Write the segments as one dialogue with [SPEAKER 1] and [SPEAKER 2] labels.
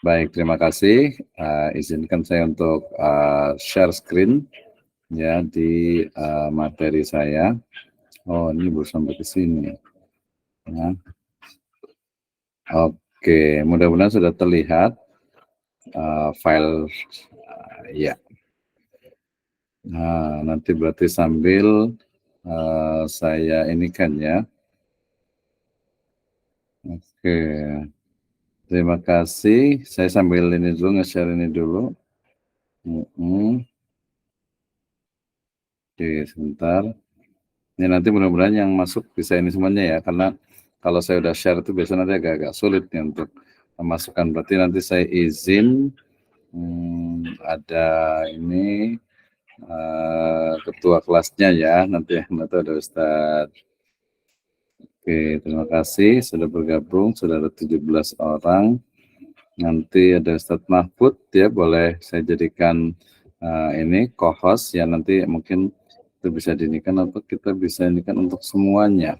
[SPEAKER 1] Baik, terima kasih. Izinkan saya untuk share screen ya di materi saya. Oh, ini baru sampai ke sini. Ya. Oke, mudah-mudahan sudah terlihat file ya. Nah, nanti berarti sambil saya ini kan ya. Oke. Terima kasih. Saya sambil ini dulu, nge-share ini dulu. Oke, sebentar. Ini nanti mudah-mudahan yang masuk bisa ini semuanya ya, karena kalau saya udah share itu biasanya nanti agak-agak sulit nih untuk memasukkan. Berarti nanti saya izin ada ini ketua kelasnya ya, nanti ada Ustadz. Oke, terima kasih sudah bergabung, sudah ada 17 orang. Nanti ada Ustadz Mahfud ya, boleh saya jadikan ini co-host ya, nanti mungkin itu bisa dinikan atau kita bisa inikan untuk semuanya.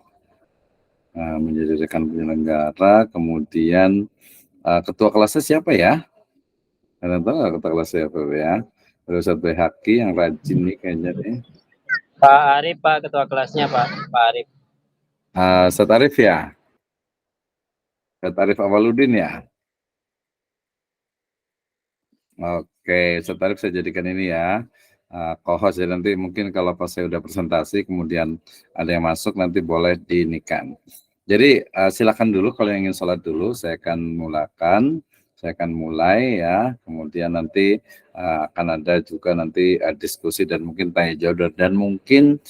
[SPEAKER 1] Menjadi rekan penyelenggara, kemudian ketua kelasnya siapa ya? Kalian tahu nggak ketua kelasnya siapa ya? Ada Ustadz Baihaqi yang rajin nih kayaknya nih.
[SPEAKER 2] Pak Arif, Pak, ketua kelasnya Pak Arif.
[SPEAKER 1] Ustadz Arif ya? Ustadz Arif Awaludin ya? Oke, Ustadz Arif saya jadikan ini ya. Co-host ya, nanti mungkin kalau pas saya udah presentasi kemudian ada yang masuk nanti boleh diinikan. Jadi silakan dulu kalau yang ingin sholat dulu, saya akan mulai ya, kemudian nanti akan ada juga nanti diskusi dan mungkin tanya jawab, dan mungkin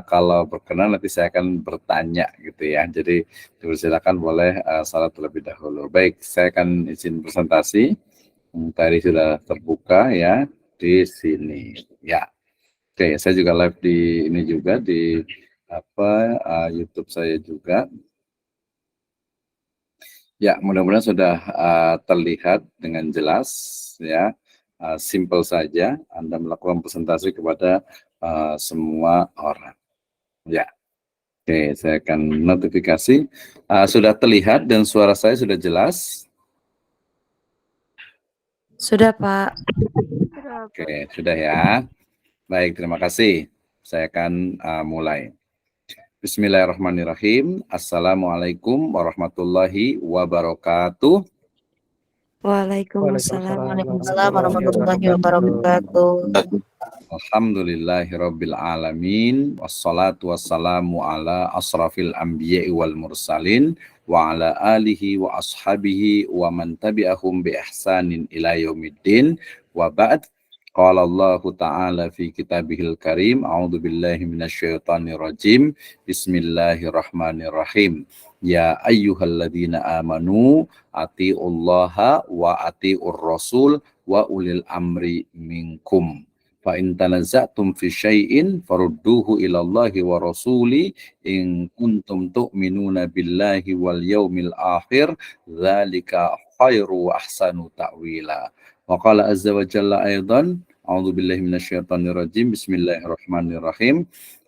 [SPEAKER 1] kalau berkenan nanti saya akan bertanya gitu ya, jadi silakan boleh sholat terlebih dahulu. Baik, saya akan izin presentasi. Tadi sudah terbuka ya di sini ya. Oke, saya juga live di ini juga di YouTube saya juga. Ya, mudah-mudahan sudah terlihat dengan jelas ya. Simple saja Anda melakukan presentasi kepada semua orang. Ya. Oke, saya akan notifikasi. Sudah terlihat dan suara saya sudah jelas?
[SPEAKER 3] Sudah, Pak.
[SPEAKER 1] Oke, sudah ya. Baik, terima kasih. Saya akan mulai. Bismillahirrahmanirrahim. Assalamualaikum warahmatullahi wabarakatuh.
[SPEAKER 3] Waalaikumsalam warahmatullahi wabarakatuh.
[SPEAKER 1] Alhamdulillahirabbil alamin, wassalatu wassalamu ala asrafil anbiya'i wal mursalin wa ala alihi wa ashabihi wa man tabi'ahum bi ihsanin ila yaumiddin wa ba'd. Qala Allah Ta'ala fi kitabihil karim, a'udzu billahi minasyaitonir rajim. Bismillahirrahmanirrahim. Ya ayyuhalladzina amanu atiullaha wa atiur rasul wa ulil amri minkum. Fa in tanaza'tum fi syai'in farudduhu ila Allahi wa rasuli in kuntum tu'minuna billahi wal yaumil akhir, dzalika khairu wa ahsanu ta'wila. Wa qala azza wa jalla aidan, a'udzu billahi minasyaitonir rajim, bismillahirrahmanirrahim.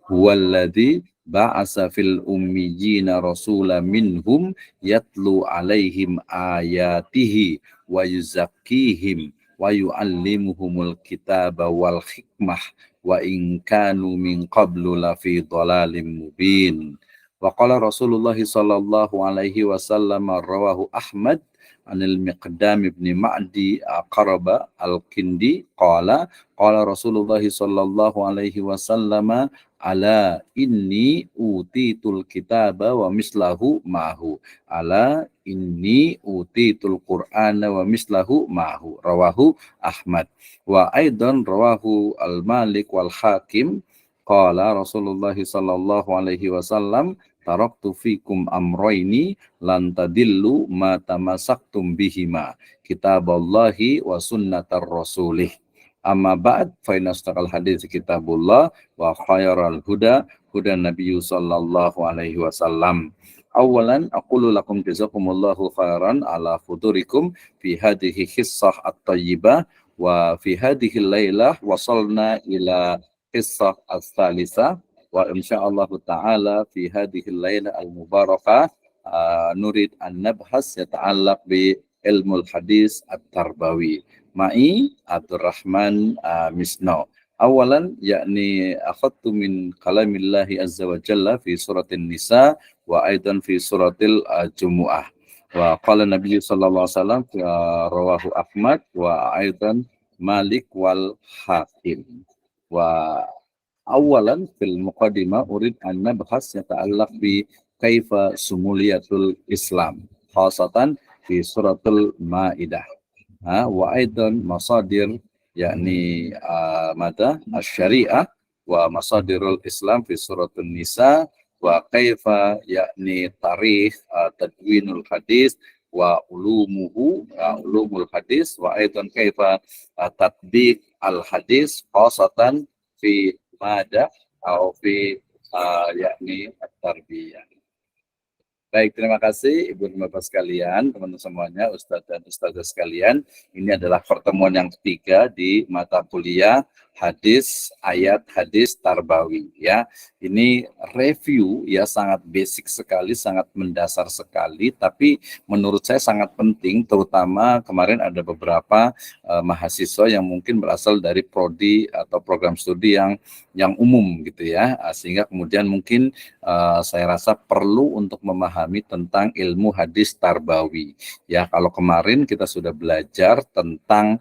[SPEAKER 1] Huwallazi ba'asa fil ummiyina rasulan minhum yatlu alaihim ayatihi wa yuzakkihim wa yu'allimuhumul kitaba wal hikmah wa in kanu min qablu lafi dhalalim mubin. Wa qala Rasulullah sallallahu alaihi wasallam, rawahu Ahmad anil Miqdam ibn Ma'di Qaraba al-Kindi qala Rasulullah sallallahu alaihi wasallam, ala inni utitul kitaba wa mislahu ma'hu, ala inni utitul qur'ana wa mislahu ma'hu, rawahu Ahmad. Wa aidan rawahu al-Malik wal Hakim qala Rasulullah sallallahu alaihi wasallam, taraktu fikum amroini lan tadillu ma tamasaktum bihima, kitaballahi wa sunnatar rasulih. Amma ba'd, fa inna astaqal hadits kitabullah wa khairal huda nabiyyu sallallahu alaihi wasallam. Awalan aqulu lakum jazakumullahu khairan ala fudurikum fi hadhihi qissah at-tayyibah wa fi hadhihi lailah wasalna ila qissah as-salisah wa insyaallah ta'ala fi hadhihi al-lailah al-mubarakah nurid an nabhas yata'allaq bi ilmul hadis at-tarbawi ma'i Abdurrahman Misno. Awalan yakni akhadtu min kalamillahi azza wa jalla fi suratin nisa wa aidan fi suratil jumu'ah. Wa qala Nabi sallallahu alaihi wasallam rawahu Ahmad wa aidan Malik wal Hakim. Wa awalan fil muqaddimah urid an nabhas yata'allaq bi kaifa sumuliyatul Islam khasatan fi suratul Maidah. Wa aidan masadir yakni mada asy-syariah wa masadirul Islam fi suratul Nisa wa kaifa yakni tarikh tadwinul hadis wa ulumul hadis wa aidan kaifa tatbiq al hadis khasatan fi mada atau fi yakni at-tarbiyah. Baik, terima kasih Ibu dan Bapak sekalian, teman-teman semuanya, Ustadz dan Ustazah sekalian. Ini adalah pertemuan yang ketiga di mata kuliah hadis, ayat hadis tarbawi ya. Ini review ya, sangat basic sekali, sangat mendasar sekali, tapi menurut saya sangat penting, terutama kemarin ada beberapa mahasiswa yang mungkin berasal dari prodi atau program studi yang umum gitu ya, sehingga kemudian mungkin saya rasa perlu untuk memahami tentang ilmu hadis tarbawi ya. Kalau kemarin kita sudah belajar tentang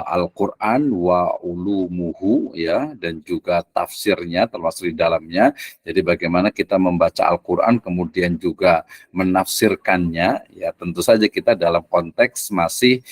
[SPEAKER 1] Al-Quran wa ulumuhu ya, dan juga tafsirnya termasuk di dalamnya. Jadi bagaimana kita membaca Al-Quran kemudian juga menafsirkannya ya, tentu saja kita dalam konteks masih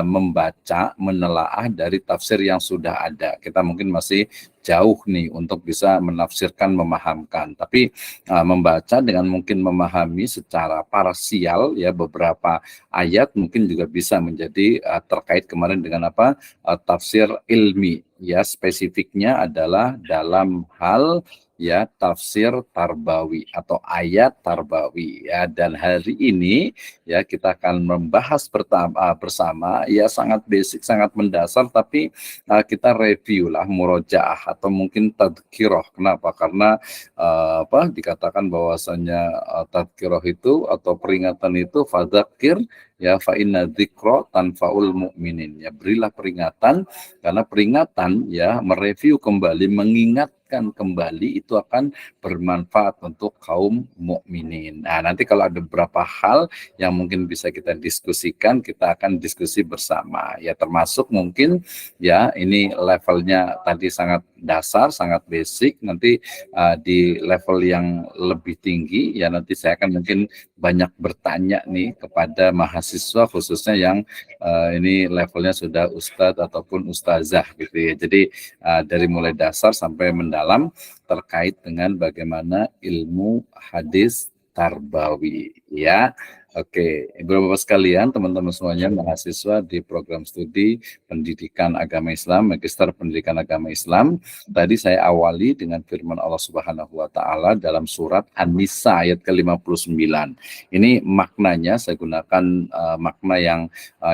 [SPEAKER 1] membaca, menelaah dari tafsir yang sudah ada. Kita mungkin masih jauh nih untuk bisa menafsirkan, memahamkan. Tapi membaca dengan mungkin memahami secara parsial ya beberapa ayat mungkin juga bisa menjadi terkait kemarin dengan apa tafsir ilmi ya, spesifiknya adalah dalam hal ya tafsir tarbawi atau ayat tarbawi ya. Dan hari ini ya kita akan membahas bersama ya, sangat basic, sangat mendasar, tapi kita review lah, murojaah atau mungkin tadhkirah. Kenapa? Karena dikatakan bahwasanya tadhkirah itu atau peringatan itu fadzakir ya fa inna dzikra tanfaul mukminin ya, berilah peringatan karena peringatan ya, mereview kembali, mengingatkan kembali itu akan bermanfaat untuk kaum mukminin. Nah, nanti kalau ada beberapa hal yang mungkin bisa kita diskusikan, kita akan diskusi bersama ya, termasuk mungkin ya ini levelnya tadi sangat dasar, sangat basic. Nanti di level yang lebih tinggi ya, nanti saya akan mungkin banyak bertanya nih kepada mahasiswa khususnya yang ini levelnya sudah ustadz ataupun ustazah gitu ya. Jadi dari mulai dasar sampai mendalam terkait dengan bagaimana ilmu hadis tarbawi ya. Oke, Ibu Bapak sekalian, teman-teman semuanya mahasiswa di program studi Pendidikan Agama Islam, Magister Pendidikan Agama Islam. Tadi saya awali dengan firman Allah Subhanahu wa taala dalam surat An-Nisa ayat ke-59. Ini maknanya saya gunakan makna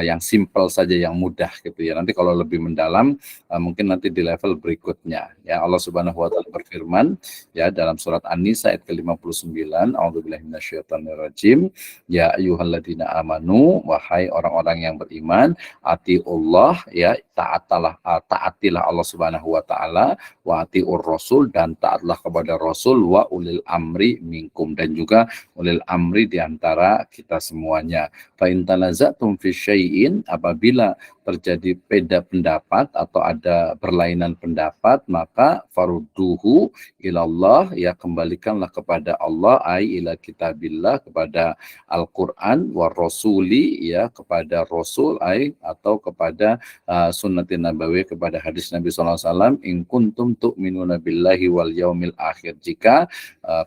[SPEAKER 1] yang simpel saja, yang mudah gitu ya. Nanti kalau lebih mendalam mungkin nanti di level berikutnya. Ya, Allah Subhanahu wa taala berfirman ya dalam surat An-Nisa ayat ke-59, A'udzubillahi minasyaitonirrajim. Ya ayyuhalladzina amanu, wahai orang-orang yang beriman, atiullah ya, taatilah Allah Subhanahu wa taala, wa atiur rasul, dan taatlah kepada rasul, wa ulil amri minkum, dan juga ulil amri di antara kita semuanya. Fa in tanazatum fi syai'in, apabila terjadi beda pendapat atau ada perlainan pendapat, maka farudduhu ilallah ya, kembalikanlah kepada Allah, ai ila kitabillah, kepada Al-Quran, wa rasuli ya, kepada Rasul, ai atau kepada sunnatin nabawi, kepada hadis Nabi SAW, in kuntum tu'minuna billahi wal yaumil akhir, jika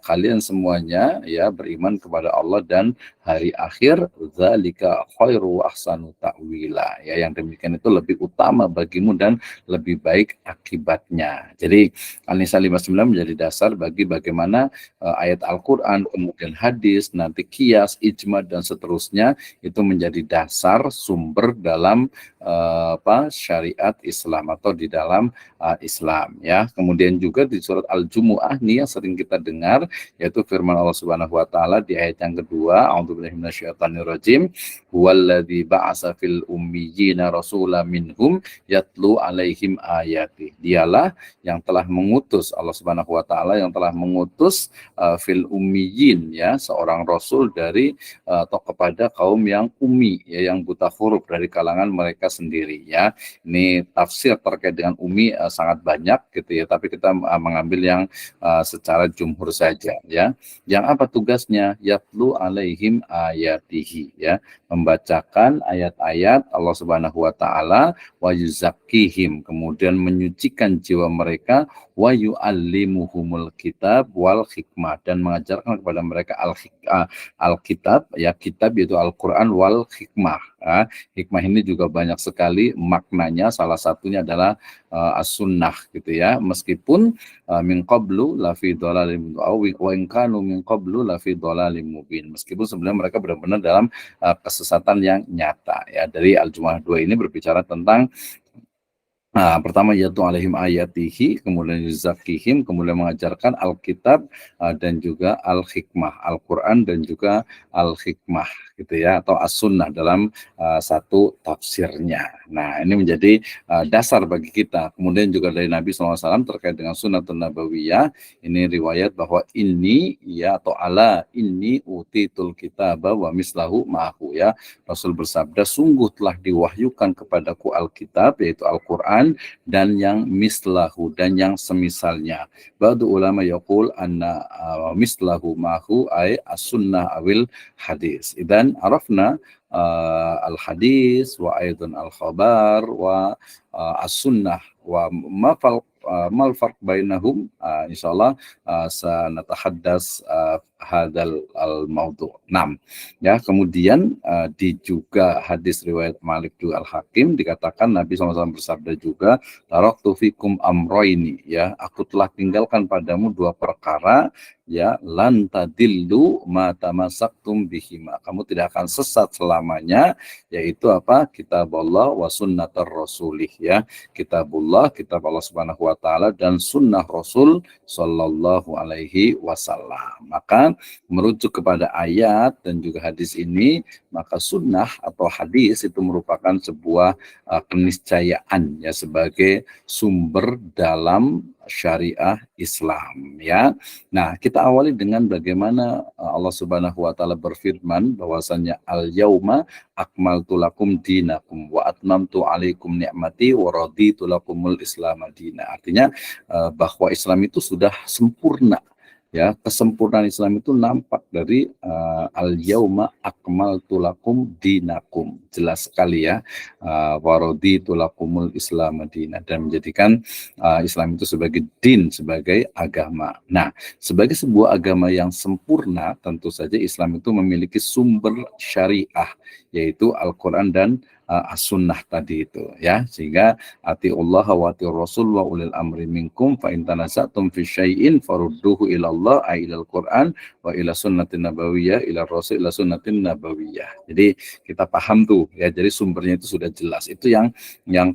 [SPEAKER 1] kalian semuanya ya beriman kepada Allah dan hari akhir, dzalika khairu wa ahsanu ta'wila ya, yang demikian itu lebih utama bagimu dan lebih baik akibatnya. Jadi An-Nisa 59 menjadi dasar bagi bagaimana ayat Al-Quran, kemudian hadis, nanti kias, ijma, dan seterusnya itu menjadi dasar sumber dalam syariat Islam atau di dalam Islam ya. Kemudian juga di surat Al-Jumu'ah nih yang sering kita dengar, yaitu firman Allah Subhanahu wa taala di ayat yang kedua, a'udzubillahi minasyaitonirrajim, huwallazi ba'asa fil ummiyina rasulan minhum yatlu alaihim ayati. Dialah yang telah mengutus, Allah Subhanahu wa taala yang telah mengutus fil ummiyin ya, seorang rasul dari atau kepada kaum yang ummi ya, yang buta huruf dari kalangan mereka sendiri ya. Ini tafsir terkait dengan ummi sangat banyak gitu ya, tapi kita mengambil yang secara jumhur saja ya. Yang apa tugasnya? Yatlu alaihim ayatihi ya, membacakan ayat-ayat Allah Subhanahu wa taala, wa yuzakkihim, kemudian menyucikan jiwa mereka, wa yu'allimuhumul kitab wal hikmah, dan mengajarkan kepada mereka al-kitab ya, kitab yaitu Al-Qur'an, wal hikmah. Hikmah ini juga banyak sekali maknanya, salah satunya adalah as-sunnah gitu ya. Meskipun min qablu lafi dhalalim wa in kanu min qablu lafi dhalalim mubin, meskipun sebenarnya mereka benar-benar dalam kesesatan yang nyata ya. Dari Al-Jumu'ah 2 ini berbicara tentang pertama yaitu alaihim ayatihi, kemudian yuzakihim, kemudian mengajarkan Alkitab dan juga Al-Hikmah, Al-Quran dan juga Al-Hikmah gitu ya, atau As-Sunnah dalam satu tafsirnya. Nah ini menjadi dasar bagi kita. Kemudian juga dari Nabi SAW terkait dengan Sunnatun Nabawiyah, ini riwayat bahwa ini ya, atau ala ini utitul kitaba wa mislahu ma'ahu ya, Rasul bersabda, sungguh telah diwahyukan kepadaku Alkitab yaitu Al-Quran dan yang mislahu, dan yang semisalnya. Ba'du ulama yaqul anna mislahu ma'hu ay as-sunnah awil hadis. Idan arafna al-hadis wa aidan al-khabar wa as-sunnah wa mal farq bainahum, insyaallah sanatahaddas hadal al-mawdu'. 6 ya. Kemudian di juga hadis riwayat Malik juga Al-Hakim dikatakan Nabi SAW bersabda juga, taraktu fikum amroini ya, aku telah tinggalkan padamu dua perkara ya, lan tadillu ma tamassaktum bihima, kamu tidak akan sesat selamanya, yaitu apa? Kitabullah wa sunnatur rasulih ya, kitabullah, kitab Allah Subhanahu wa taala, dan sunnah Rasul sallallahu alaihi wasallam. Maka merujuk kepada ayat dan juga hadis ini, maka sunnah atau hadis itu merupakan sebuah keniscayaan ya, sebagai sumber dalam syariah Islam ya. Nah, kita awali dengan bagaimana Allah Subhanahu wa taala berfirman bahwasanya al-yauma akmaltu lakum dinakum wa atmamtu alaikum ni'mati wa raditu lakumul islam madina. Artinya bahwa Islam itu sudah sempurna. Ya, kesempurnaan Islam itu nampak dari al-yauma akmaltu lakum dinakum. Jelas sekali ya, wa raditu lakumul islam madina, dan menjadikan Islam itu sebagai din, sebagai agama. Nah, sebagai sebuah agama yang sempurna, tentu saja Islam itu memiliki sumber syariah, yaitu Al-Quran dan as-sunnah tadi itu ya, sehingga atiullah wa atiur rasul wa ulil amri minkum fa in tanazatum fi syai'in farudduhu ila Allah ay ilal Quran wa ila sunnatin nabawiyah ila rasul ila sunnatin nabawiyah. Jadi kita paham tuh ya, jadi sumbernya itu sudah jelas, itu yang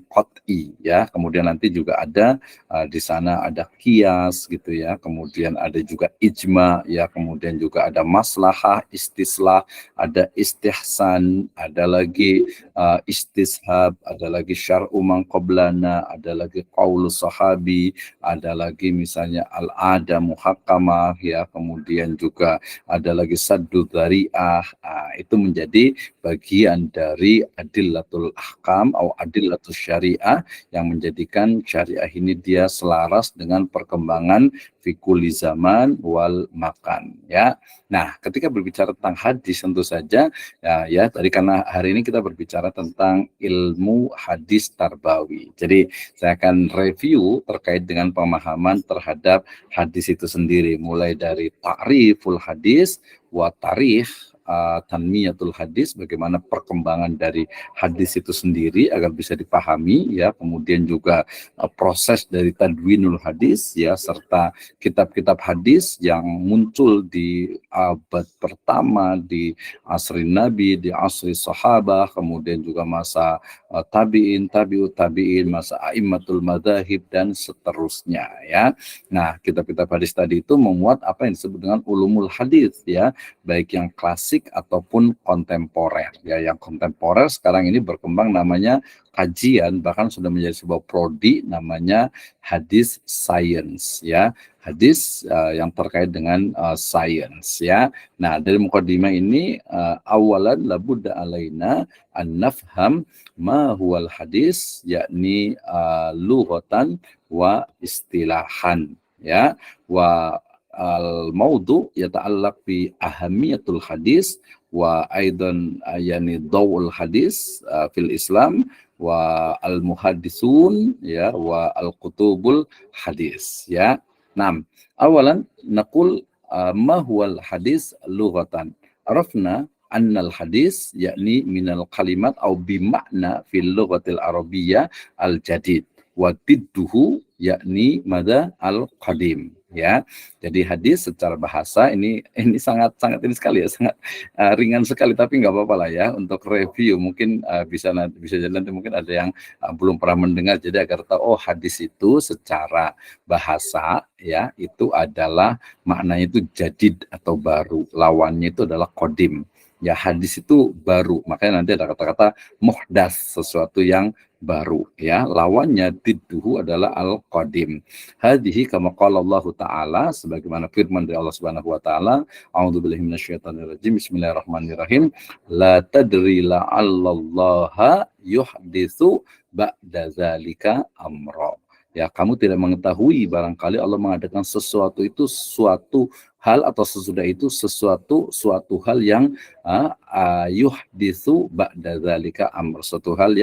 [SPEAKER 1] qat'i ya. Kemudian nanti juga ada di sana ada qiyas gitu ya, kemudian ada juga ijma ya, kemudian juga ada maslahah, istislah, ada istihsan, ada lagi istishab, ada lagi syar'u man qablana, ada lagi qaulus sahabi, ada lagi misalnya al-ada muhakkamah ya, kemudian juga ada lagi saddu dzari'ah. Itu menjadi bagian dari adillatul ahkam atau adillatul syariah yang menjadikan syariah ini dia selaras dengan perkembangan fikuli zaman wal makan ya. Nah, ketika berbicara tentang hadis tentu saja ya tadi karena hari ini kita berbicara tentang ilmu hadis tarbawi. Jadi saya akan review terkait dengan pemahaman terhadap hadis itu sendiri, mulai dari ta'riful hadis wa tarikh tanmiyatul hadis, bagaimana perkembangan dari hadis itu sendiri agar bisa dipahami ya, kemudian juga proses dari tadwinul hadis ya, serta kitab-kitab hadis yang muncul di abad pertama, di asri Nabi, di asri sahabah, kemudian juga masa tabi'in, tabi'ut tabi'in, masa a'immatul madzahib dan seterusnya ya. Nah, kitab-kitab hadis tadi itu memuat apa yang disebut dengan ulumul hadis ya, baik yang klasik ataupun kontemporer ya. Yang kontemporer sekarang ini berkembang namanya kajian, bahkan sudah menjadi sebuah prodi namanya hadis science ya, hadis yang terkait dengan science ya. Nah, dari mukadimah ini awalan labudda alaina an nafham ma huwal hadis, yakni lughatan wa istilahan ya, wa al maudu yata'allaq bi ahamiyatul hadis wa aidan yani dawul hadis fil Islam wa al muhaddisun ya wa al kutubul hadis ya. Nah, awalan naqul ma huwal hadis lughatan. Arafna annal hadis yakni minal kalimat au bimakna fil lughatil arabiyyah al jadid wa tidduhu yakni mada al qadim ya. Jadi hadis secara bahasa ini sangat ini sekali ya, sangat ringan sekali, tapi nggak apa-apa lah ya untuk review. Mungkin bisa jadi nanti mungkin ada yang belum pernah mendengar, jadi agar tahu oh hadis itu secara bahasa ya itu adalah maknanya itu jadid atau baru, lawannya itu adalah qadim. Ya, hadis itu baru, makanya nanti ada kata-kata muhdas, sesuatu yang baru ya, lawannya tidduhu adalah al-qadim. Hadhihi kama qala Allah Ta'ala, sebagaimana firman dari Allah Subhanahu wa taala, a'udzubillahi minasyaitonir rajim, bismillahirrahmanirrahim, la tadri la'allallaha yuhditsu ba'da dzalika amra. Ya, kamu tidak mengetahui barangkali Allah mengadakan sesuatu itu, suatu hal atau sesudah itu suatu hal yang yuhditsu ba'da dzalika amr, suatu hal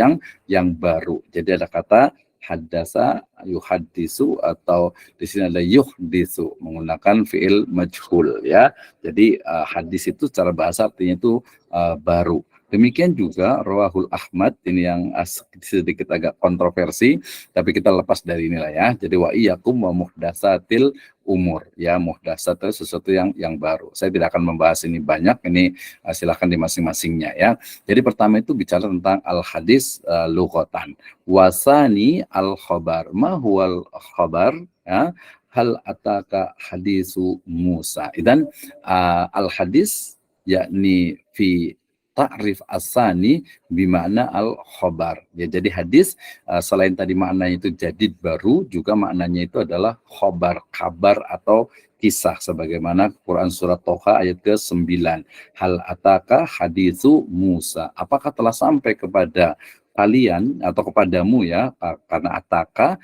[SPEAKER 1] yang baru. Jadi ada kata haddasa yuhaddisu, atau di sini ada yuhditsu menggunakan fiil majhul ya. Jadi hadis itu secara bahasa artinya itu baru. Demikian juga rawahul Ahmad, ini yang sedikit agak kontroversi, tapi kita lepas dari inilah ya. Jadi wa iyyakum wa muhdatsatil umur ya, muhdatsat itu sesuatu yang baru. Saya tidak akan membahas ini banyak, ini silakan di masing-masingnya ya. Jadi pertama itu bicara tentang al hadis lughatan. Wasani al khabar. Ma huwal khabar ya? Hal ataka hadisu Musa. Dan al hadis yakni fi ta'rif asani bimana al-khobar. Ya, jadi hadis selain tadi maknanya itu jadid baru, juga maknanya itu adalah khobar, kabar atau kisah, sebagaimana Quran surat Toha ayat ke-9. Hal ataka hadisu Musa. Apakah telah sampai kepada kalian atau kepadamu ya, karena ataka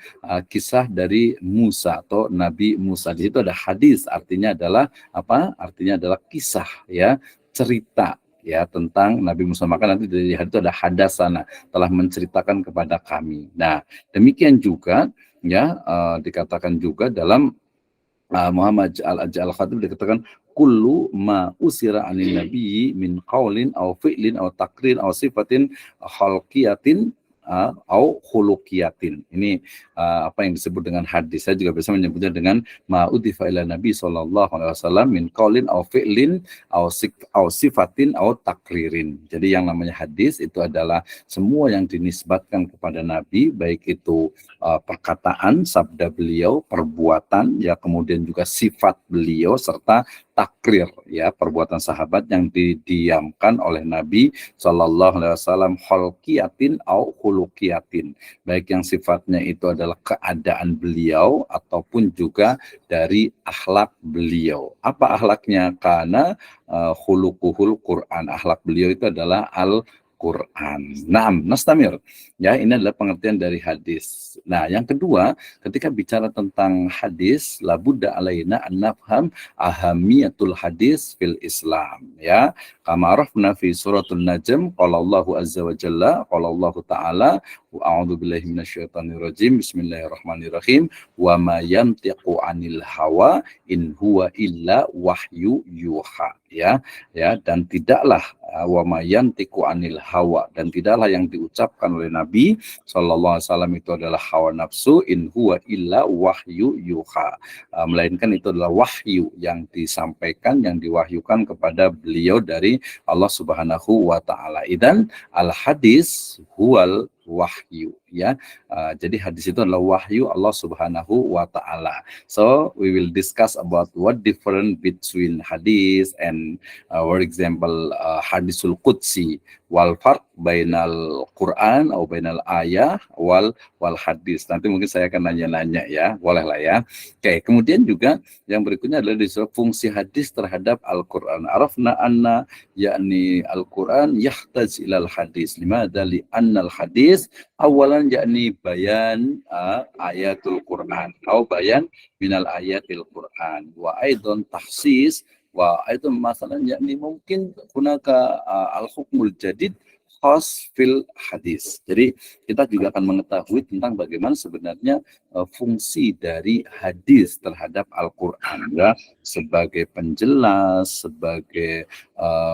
[SPEAKER 1] kisah dari Musa atau Nabi Musa. Di situ ada hadis, artinya adalah apa? Artinya adalah kisah ya, cerita ya tentang Nabi Musa. Maka nanti dari hadis itu ada hadasana, telah menceritakan kepada kami. Nah, demikian juga ya dikatakan juga dalam Muhammad Al-Khatib dikatakan kullu ma usira anil nabi min qaulin aw fi'lin aw takrir aw sifatin khalqiyatin au khuluqiyatin. Ini apa yang disebut dengan hadis. Saya juga bisa menyebutnya dengan ma'udhifa ila Nabi sallallahu alaihi wasallam min qaulin au fi'lin au sifatin au takririn. Jadi yang namanya hadis itu adalah semua yang dinisbatkan kepada Nabi, baik itu perkataan, sabda beliau, perbuatan, ya kemudian juga sifat beliau, serta takrir, ya perbuatan sahabat yang didiamkan oleh Nabi Shallallahu Alaihi Wasallam, kholqiyatin au khuluqiyatin, baik yang sifatnya itu adalah keadaan beliau ataupun juga dari akhlak beliau. Apa akhlaknya? Karena khuluquhul Quran, akhlak beliau itu adalah Quran. Naam, nastamir. Ya, ini adalah pengertian dari hadis. Nah, yang kedua, ketika bicara tentang hadis, labudda alaina an nafham ahamiyatul hadis fil Islam. Ya, kama arafna fi suratul Najm, qala Allahu azza wa jalla, qala Allahu ta'ala, wa a'udzu billahi minasyaitonir rajim, bismillahirrahmanirrahim, wa ma yantiqu 'anil hawa in huwa illa wahyu yuha. Ya, dan tidaklah wa ma yantiqu 'anil hawa, dan tidaklah yang diucapkan oleh Nabi sallallahu alaihi wasallam itu adalah hawa nafsu, in huwa illa wahyu yuha, melainkan itu adalah wahyu yang disampaikan, yang diwahyukan kepada beliau dari Allah Subhanahu wa taala. Idan al hadis huwal wahyu, ya. Jadi hadis itu adalah wahyu Allah Subhanahu wa taala. So we will discuss about what difference between hadis and for example hadisul qudsi wal farq bainal Quran atau bainal ayah wal hadis. Nanti mungkin saya akan nanya-nanya, ya, boleh lah, ya. Oke, kemudian juga yang berikutnya adalah disuruh fungsi hadis terhadap Al-Quran. Arafna anna yakni Al-Quran yahtaj ilal hadis. Limadha li annal hadis awalan yakni bayan ayatul Quran atau bayan minal ayatil Quran wa aidan tahsis wa aidan masalan yakni mungkin hunaka al-hukmul jadid khas fil hadis. Jadi kita juga akan mengetahui tentang bagaimana sebenarnya fungsi dari hadis terhadap Al-Quran, ya, sebagai penjelas, sebagai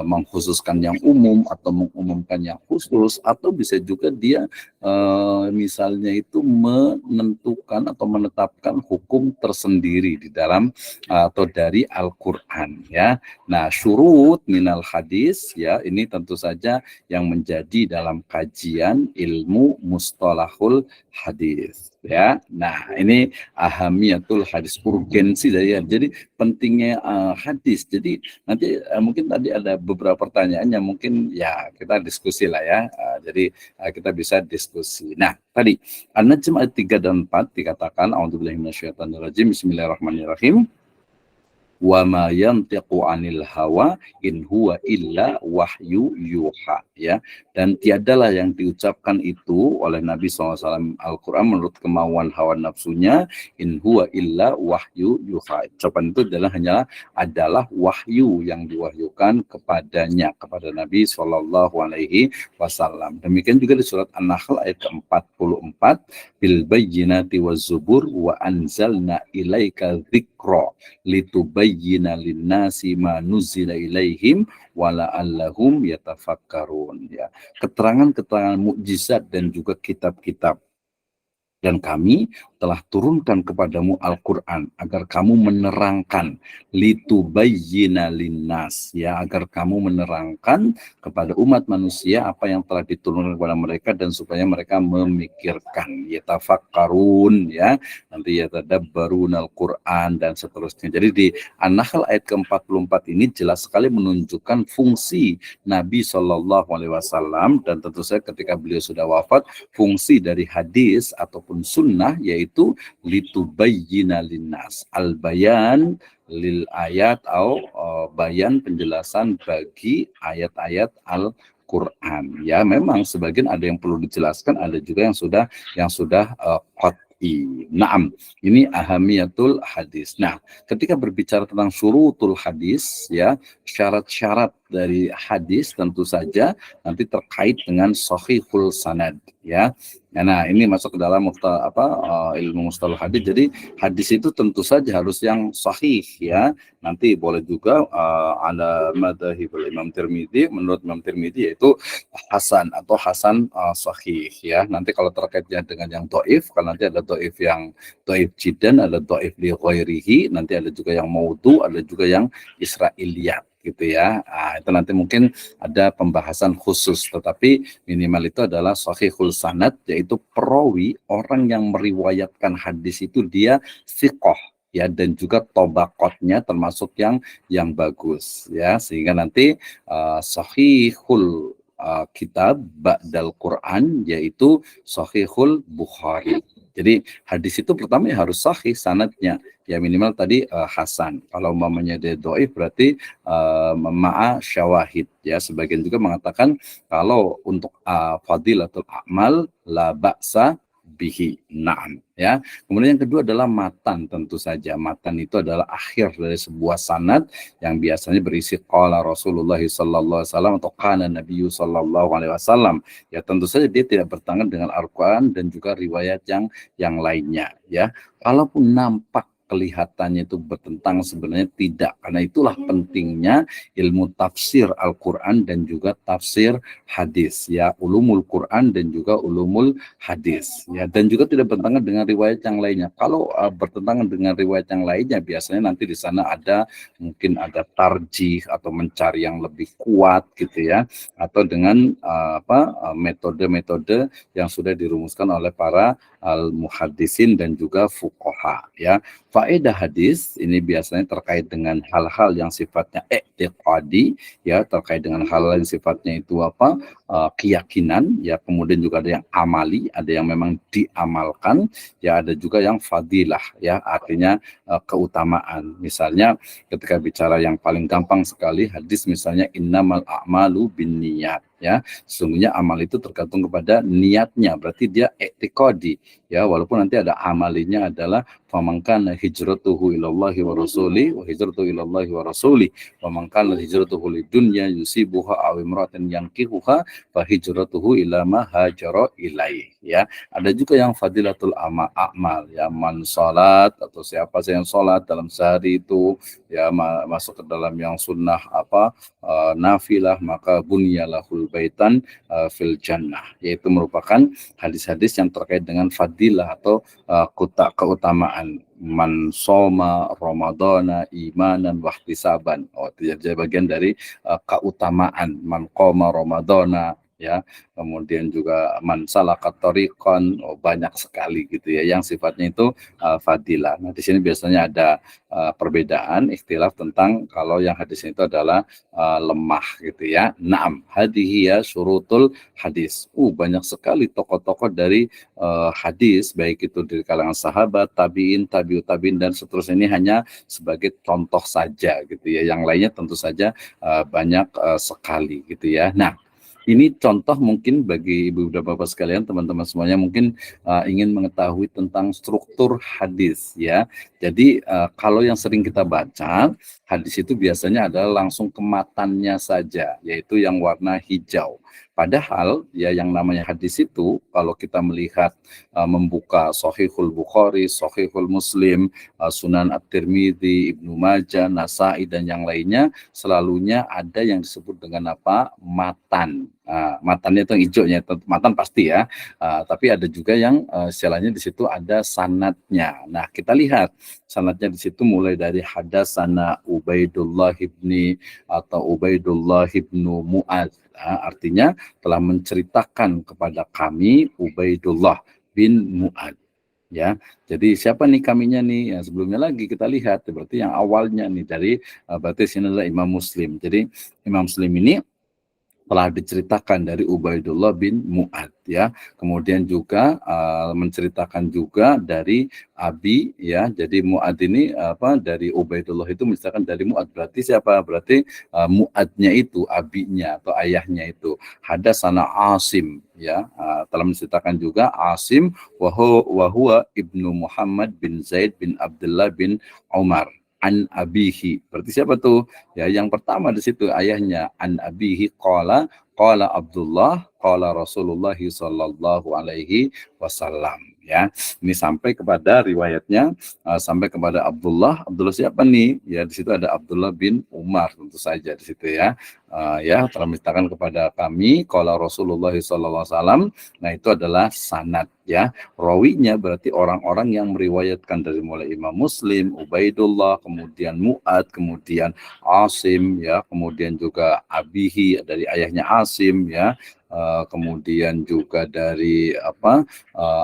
[SPEAKER 1] mengkhususkan yang umum atau mengumumkan yang khusus, atau bisa juga dia misalnya itu menentukan atau menetapkan hukum tersendiri di dalam atau dari Al-Quran, ya. Nah, syurut minal hadis, ya, ini tentu saja yang menjadi dalam kajian ilmu mustalahul hadis, ya. Nah, ini ahamiyatul hadis, urgensi dari jadi pentingnya hadis. Jadi nanti mungkin tadi ada beberapa pertanyaan yang mungkin ya kita diskusi lah, ya. Jadi kita bisa diskusi. Nah, tadi An-Najm ayat 3 dan 4 dikatakan a'udzubillahi minasyaitonirrajim, bismillahirrahmanirrahim. Wa ma yantiqu 'anil hawa in huwa illa wahyu yuha, ya. Dan tiadalah yang diucapkan itu oleh Nabi SAW Al-Quran menurut kemauan hawa nafsunya, in huwa illa wahyu yuha. Ucapan itu adalah wahyu yang diwahyukan kepadanya, kepada Nabi SAW. Demikian juga di surat An-Nahl ayat ke-44, bil bayyinati waz zubur wa anzalna ilaika dzikra litubayyina linnasi ma nuzila ilaihim wa la'allahum yatafakkarun, ya. Keterangan-keterangan mukjizat dan juga kitab-kitab, dan kami telah turunkan kepadamu Al-Quran agar kamu menerangkan, litubayyina linnas, ya, agar kamu menerangkan kepada umat manusia apa yang telah diturunkan kepada mereka, dan supaya mereka memikirkan, yatafakkarun, ya, nanti yatadabbarun Al-Quran dan seterusnya. Jadi di An-Nahl ayat ke-44 ini jelas sekali menunjukkan fungsi Nabi SAW, dan tentu saja ketika beliau sudah wafat, fungsi dari hadis ataupun sunnah yaitu litubayyina linnas, al-bayan lil ayat atau bayan, penjelasan bagi ayat-ayat Al-Quran, ya. Memang sebagian ada yang perlu dijelaskan, ada juga yang sudah qat'i. Naam, ini ahamiyatul hadis. Nah, ketika berbicara tentang syurutul hadis, ya, syarat-syarat dari hadis tentu saja nanti terkait dengan sahihul sanad, ya. Nah, ini masuk ke dalam ilmu mustalah hadis. Jadi hadis itu tentu saja harus yang sahih, ya. Nanti boleh juga ala madzhabul Imam Tirmidzi, menurut Imam Tirmidzi yaitu hasan atau hasan sahih, ya. Nanti kalau terkaitnya dengan yang dhaif, kan nanti ada dhaif yang dhaif jiddan, ada dhaif li ghairihi, nanti ada juga yang maudhu, ada juga yang israiliyat, gitu, ya. Itu nanti mungkin ada pembahasan khusus, tetapi minimal itu adalah sahihul sanad, yaitu perawi, orang yang meriwayatkan hadis itu dia thiqah, ya, dan juga tobaqotnya termasuk yang bagus, ya, sehingga nanti sahihul kitab ba'dal Quran yaitu sahihul Bukhari, Jadi hadis itu pertama ya harus sahih sanadnya, ya minimal tadi hasan. Kalau umpamanya dia dhaif berarti ma'a syawahid, ya. Sebagian juga mengatakan kalau untuk fadilatul a'mal la ba'sa bihi. Na'am, ya. Kemudian yang kedua adalah matan, tentu saja. Matan itu adalah akhir dari sebuah sanad yang biasanya berisi qala Rasulullah sallallahu alaihi wasallam atau kana Nabiyyu sallallahu alaihi wasallam. Ya tentu saja dia tidak bertentangan dengan Al-Qur'an dan juga riwayat yang lainnya, ya. Kalaupun nampak kelihatannya itu bertentangan, sebenarnya tidak, karena itulah pentingnya ilmu tafsir Al-Quran dan juga tafsir hadis, ya, ulumul Quran dan juga ulumul hadis, ya, dan juga tidak bertentangan dengan riwayat yang lainnya. Kalau bertentangan dengan riwayat yang lainnya, biasanya nanti di sana mungkin ada tarjih atau mencari yang lebih kuat gitu, ya, atau dengan metode-metode yang sudah dirumuskan oleh para al-muhaddisin dan juga fuqaha, ya. Faedah hadis ini biasanya terkait dengan hal-hal yang sifatnya i'tiqadi, ya, terkait dengan hal yang sifatnya itu keyakinan, ya. Kemudian juga ada yang amali, ada yang memang diamalkan, ya, ada juga yang fadilah, ya, artinya keutamaan. Misalnya ketika bicara yang paling gampang sekali hadis, misalnya innamal a'malu binniyat, ya, sesungguhnya amal itu tergantung kepada niatnya, berarti dia i'tiqadi, ya, walaupun nanti ada amalinya adalah faman kana hijratuhu ilallahi wa rasuli wa hijratuhu ilallahi wa rasuli wa man kana hijratuhu lidunya yusibuha aw imra'atan yankihuha fa hijratuhu ila ma hajara ilaih, ya. Ada juga yang fadilatul amal, ya, man salat, atau siapa yang salat dalam sehari itu, ya, masuk ke dalam yang sunnah nafilah, maka bunyalahul baitan fil jannah, yaitu merupakan hadis-hadis yang terkait dengan fadilah atau keutamaan. Man soma ramadana imanan wahtisaban, itu jadi bagian dari keutamaan. Man qoma ramadana, ya, kemudian juga man salakat tariqan, banyak sekali gitu, ya, yang sifatnya itu fadilah. Nah di sini biasanya ada perbedaan ikhtilaf tentang kalau yang hadisnya itu adalah lemah gitu, ya. Naam, hadhihi ya syurutul hadis. Banyak sekali tokoh-tokoh dari hadis, baik itu dari kalangan sahabat, tabiin, tabiut tabiin dan seterusnya. Ini hanya sebagai contoh saja gitu, ya. Yang lainnya tentu saja banyak sekali gitu, ya. Nah, ini contoh mungkin bagi ibu dan bapak sekalian, teman-teman semuanya mungkin ingin mengetahui tentang struktur hadis, ya. Jadi kalau yang sering kita baca hadis itu biasanya adalah langsung ke matannya saja, yaitu yang warna hijau. Padahal ya yang namanya hadis itu kalau kita melihat membuka Shahihul Bukhari, Shahihul Muslim, Sunan At-Tirmidzi, Ibnu Majah, Nasai dan yang lainnya, selalunya ada yang disebut dengan matan. Matannya itu yang hijaunya, matan pasti, ya. Tapi ada juga yang istilahnya di situ ada sanadnya. Nah, kita lihat sanadnya di situ mulai dari hadasana Ubaidullah ibni atau Ubaidullah ibnu Mu'adz. Artinya telah menceritakan kepada kami Ubaidullah bin Mu'adz, ya. Jadi siapa nih kaminya nih? Ya, sebelumnya lagi kita lihat berarti yang awalnya nih dari berarti sini adalah Imam Muslim. Jadi Imam Muslim ini telah diceritakan dari Ubaidullah bin Mu'adz, ya. Kemudian juga menceritakan juga dari Abi, ya. Jadi Mu'adz ini dari Ubaidullah itu misalkan dari Mu'adz, berarti siapa? Berarti Mu'adznya itu abinya atau ayahnya itu. Hadasana Asim, ya. Telah menceritakan juga Asim wa ibnu Muhammad bin Zaid bin Abdullah bin Umar an abihi. Berarti siapa tuh? Ya, yang pertama di situ ayahnya, an abihi qala Abdullah qala Rasulullah sallallahu alaihi wasallam, ya. Ini sampai kepada riwayatnya sampai kepada Abdullah. Abdullah siapa nih? Ya, di situ ada Abdullah bin Umar tentu saja di situ, ya. Ya, telah menceritakan kepada kami qala Rasulullah sallallahu alaihi wasallam. Nah, itu adalah sanad, ya. Rawinya berarti orang-orang yang meriwayatkan dari mulai Imam Muslim, Ubaidullah, kemudian Mu'adz, kemudian Asim, ya, kemudian juga abihi dari ayahnya Asim, ya. Kemudian juga dari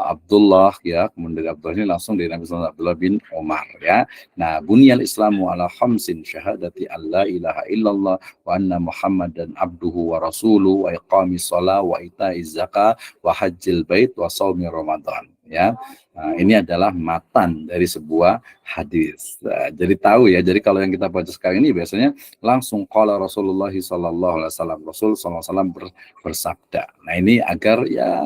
[SPEAKER 1] Abdullah, ya, kemudian dari Abdullah ini langsung dari Nabi SAW, Abdullah bin Umar, ya. Nah, bunyal Islamu ala khamsin syahadati alla ilaha illallah wa anna Muhammadan abduhu wa rasuluhu wa iqamis shalah wa ita'iz zakah wa hajjil bait wa shaumi Ramadan, ya. Nah, ini adalah matan dari sebuah hadis. Nah, jadi tahu ya. Jadi kalau yang kita baca sekarang ini biasanya langsung qala Rasulullah sallallahu alaihi wasallam. Rasul sallallahu alaihi wasallam bersabda. Nah, ini agar ya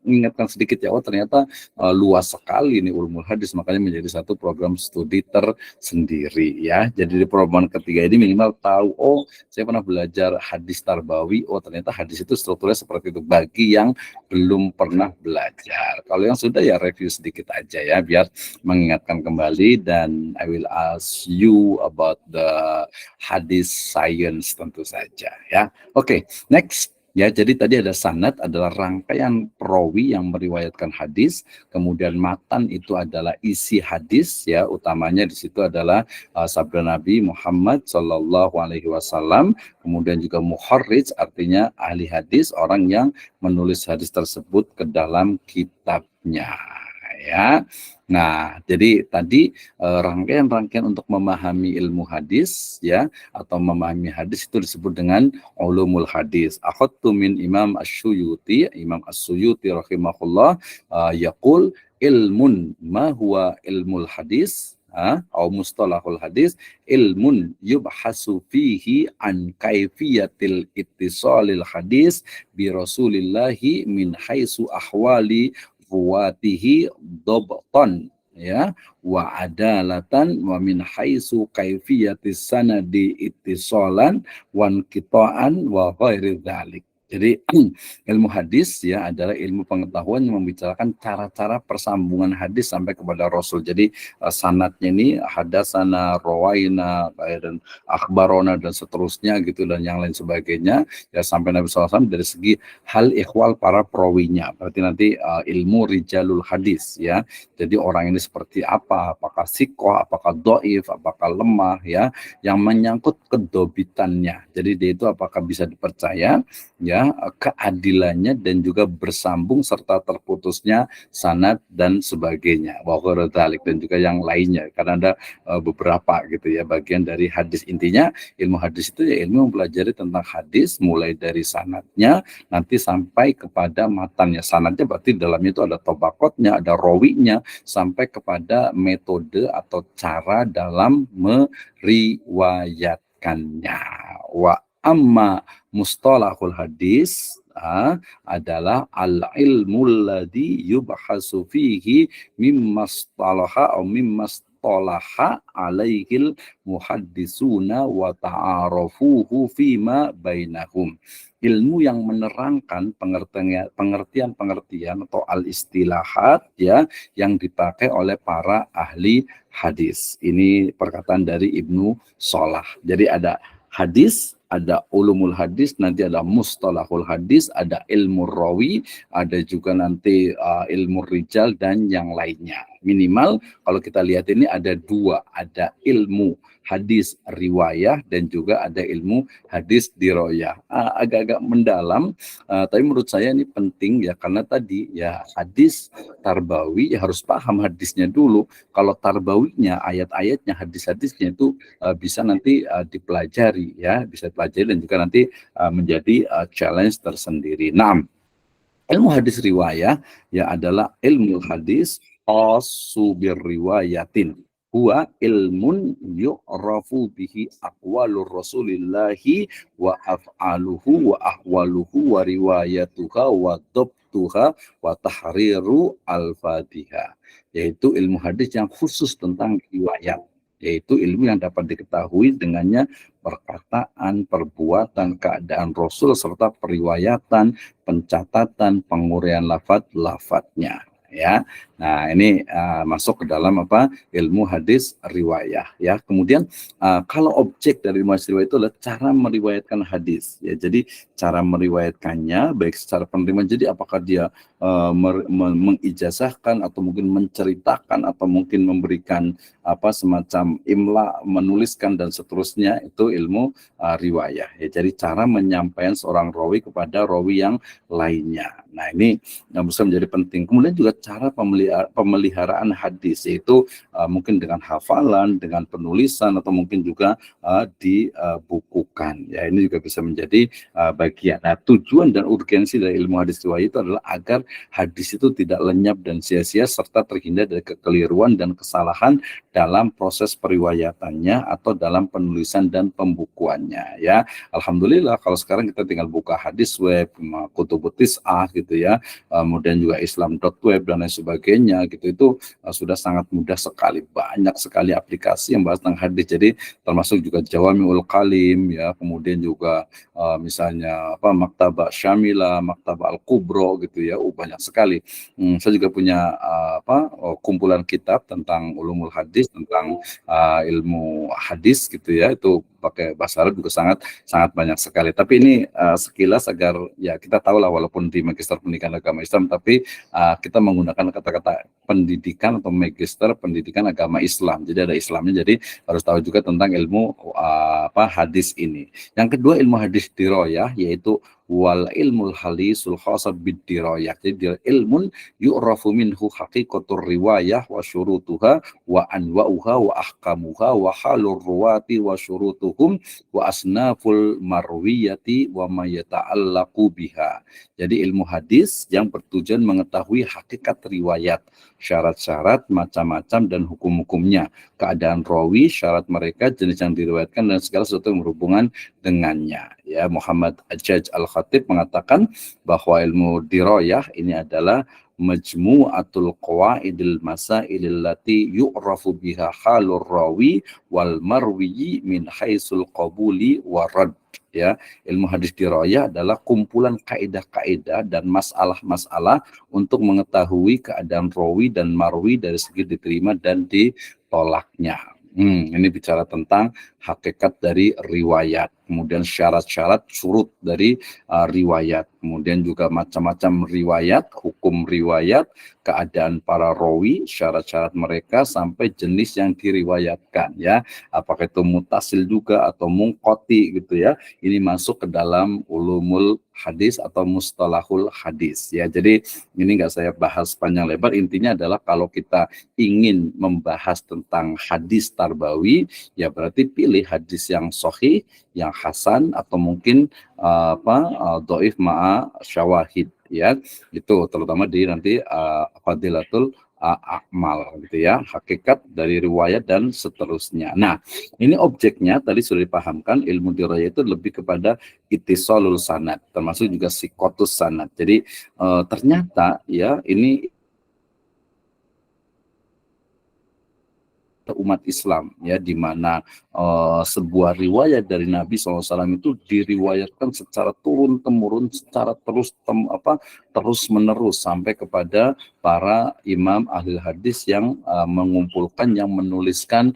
[SPEAKER 1] mengingatkan sedikit ya, oh ternyata luas sekali ini ulumul hadis, makanya menjadi satu program studi tersendiri ya. Jadi di program ketiga ini minimal tahu, oh saya pernah belajar hadis tarbawi, oh ternyata hadis itu strukturnya seperti itu bagi yang belum pernah belajar. Kalau yang sudah ya review sedikit aja ya biar mengingatkan kembali, dan I will ask you about the hadis science tentu saja ya. Oke, next. Ya, jadi tadi ada sanad adalah rangkaian perawi yang meriwayatkan hadis, kemudian matan itu adalah isi hadis ya, utamanya di situ adalah sabda Nabi Muhammad Shallallahu alaihi wasallam, kemudian juga muharrij artinya ahli hadis, orang yang menulis hadis tersebut ke dalam kitabnya ya. Nah, jadi tadi rangkaian-rangkaian untuk memahami ilmu hadis ya, atau memahami hadis itu disebut dengan ulumul hadis. Akhadtu min Imam Asy-Syuyuti, Imam Asy-Syuyuti rahimahullah yaqul ilmun ma huwa ilmul hadis atau mustalahul hadis, ilmun yubhasu fihi an kaifiyatil ittisalil hadis bi Rasulillahi min haitsu ahwali ruwatihi dobton ya wa adalatan wa min haitsu kaifiyatis sanadi ittisalan wan qita'an wa ghairi dzalik. Jadi ilmu hadis ya adalah ilmu pengetahuan yang membicarakan cara-cara persambungan hadis sampai kepada Rasul. Jadi sanadnya ini hadasana, rawaina, dan akhbarona dan seterusnya gitu dan yang lain sebagainya ya sampai Nabi SAW dari segi hal ikhwal para perawinya. Berarti nanti ilmu rijalul hadis ya. Jadi orang ini seperti apa? Apakah sikoh, apakah doif, apakah lemah ya, yang menyangkut kedobitannya. Jadi dia itu apakah bisa dipercaya ya, keadilannya dan juga bersambung serta terputusnya sanad dan sebagainya, dan juga yang lainnya, karena ada beberapa gitu ya bagian dari hadis. Intinya ilmu hadis itu ya ilmu mempelajari tentang hadis mulai dari sanadnya nanti sampai kepada matannya. Sanadnya berarti dalamnya itu ada tobakotnya, ada rawinya, sampai kepada metode atau cara dalam meriwayatkannya. Wa amma mustalahul hadis adalah al-ilmul ladzi yubhasu fihi mimma stalaha atau mimma stalaha alaihil muhaddisuna wa ta'arafuhu fima bainahum. Ilmu yang menerangkan pengertian-pengertian atau al-istilahat ya yang dipakai oleh para ahli hadis. Ini perkataan dari Ibnu Shalah. Jadi ada hadis, ada ulumul hadis, nanti ada mustalahul hadis, ada ilmu rawi, ada juga nanti ilmu rijal dan yang lainnya. Minimal kalau kita lihat ini ada dua, ada ilmu hadis riwayah dan juga ada ilmu hadis diroyah. Agak-agak mendalam, tapi menurut saya ini penting ya, karena tadi ya hadis tarbawi ya harus paham hadisnya dulu. Kalau tarbawinya, ayat-ayatnya, hadis-hadisnya itu bisa nanti dipelajari ya, bisa dipelajari dan juga nanti menjadi challenge tersendiri. Nah, ilmu hadis riwayah ya adalah ilmu hadis khasubir riwayatin. Huwa ilmun yu'rafu bihi aqwalur rasulillahi wa af'aluhu wa ahwaluhu wa riwayatuha wa dhabtuha wa tahriru al-fatiha. Yaitu ilmu hadis yang khusus tentang riwayat, yaitu ilmu yang dapat diketahui dengannya perkataan, perbuatan, keadaan Rasul serta periwayatan, pencatatan, penguraian lafaz-lafaznya ya. Nah, ini masuk ke dalam apa? Ilmu hadis riwayah ya. Kemudian kalau objek dari ilmu hadis riwayah itu adalah cara meriwayatkan hadis ya. Jadi cara meriwayatkannya baik secara penerimaan, jadi apakah dia mengijazahkan atau mungkin menceritakan atau mungkin memberikan apa semacam imla, menuliskan dan seterusnya, itu ilmu riwayah ya. Jadi cara menyampaikan seorang rawi kepada rawi yang lainnya. Nah, ini yang bisa menjadi penting. Kemudian juga cara pemeliharaan hadis, yaitu mungkin dengan hafalan, dengan penulisan, atau mungkin juga dibukukan. Ya, ini juga bisa menjadi bagian. Nah, tujuan dan urgensi dari ilmu hadis riwayat itu adalah agar hadis itu tidak lenyap dan sia-sia serta terhindar dari kekeliruan dan kesalahan dalam proses periwayatannya atau dalam penulisan dan pembukuannya. Ya, alhamdulillah kalau sekarang kita tinggal buka hadis web, kutubutis gitu ya, kemudian juga islam.web dan lain sebagainya gitu, itu sudah sangat mudah sekali, banyak sekali aplikasi yang bahas tentang hadis. Jadi termasuk juga Jawamiul Kalim ya, kemudian juga misalnya Maktabah Syamila, Maktabah Al-Kubro gitu ya, banyak sekali. Saya juga punya kumpulan kitab tentang ulumul hadis, tentang ilmu hadis gitu ya, itu pakai bahasa Arab juga sangat banyak sekali. Tapi ini sekilas agar ya kita tahu lah, walaupun di Magister Pendidikan Agama Islam, tapi kita menggunakan kata-kata pendidikan atau Magister Pendidikan Agama Islam. Jadi ada Islamnya, jadi harus tahu juga tentang ilmu hadis ini. Yang kedua, ilmu hadis diroyah, yaitu wal ilmul halisul khasab bid diroyah. Jadi ilmun yu'rafu minhu haqiqatur riwayah wa syurutuha wa anwa'uha wa ahkamuha wa halur ruwati wa syurutuhum wa asnaful marwiyati wa ma yata'allaqu biha. Jadi ilmu hadis yang bertujuan mengetahui hakikat riwayat, syarat-syarat, macam-macam dan hukum-hukumnya, keadaan rawi, syarat mereka, jenis yang diriwayatkan, dan segala sesuatu yang berhubungan dengannya. Ya, Muhammad Ajaj Al-Khatib mengatakan bahwa ilmu diroyah ini adalah majmu'atul qawaidil masailil lati yu'rafu biha halur rawi wal marwi min haisul qabuli warad. Ya, ilmu hadis diroyah adalah kumpulan kaidah-kaidah dan masalah-masalah untuk mengetahui keadaan rawi dan marwi dari segi diterima dan ditolaknya. Ini bicara tentang hakikat dari riwayat, kemudian syarat-syarat surut dari riwayat, kemudian juga macam-macam riwayat, hukum riwayat, keadaan para rawi, syarat-syarat mereka, sampai jenis yang diriwayatkan ya, apakah itu mutasil juga atau munqati gitu ya. Ini masuk ke dalam ulumul hadis atau mustalahul hadis ya. Jadi ini nggak saya bahas panjang lebar, intinya adalah kalau kita ingin membahas tentang hadis tarbawi, ya berarti pilih hadis yang sahih, yang hasan, atau mungkin dhaif ma'a syawahid ya. Itu terutama di nanti fadilatul akmal gitu ya, hakikat dari riwayat dan seterusnya. Nah, ini objeknya tadi sudah dipahamkan, ilmu dirayah itu lebih kepada ittisalul sanad, termasuk juga sikotus sanad. Jadi ternyata ya ini umat Islam ya, di mana sebuah riwayat dari Nabi SAW itu diriwayatkan secara turun-temurun, secara terus-menerus sampai kepada para imam ahli hadis yang mengumpulkan, yang menuliskan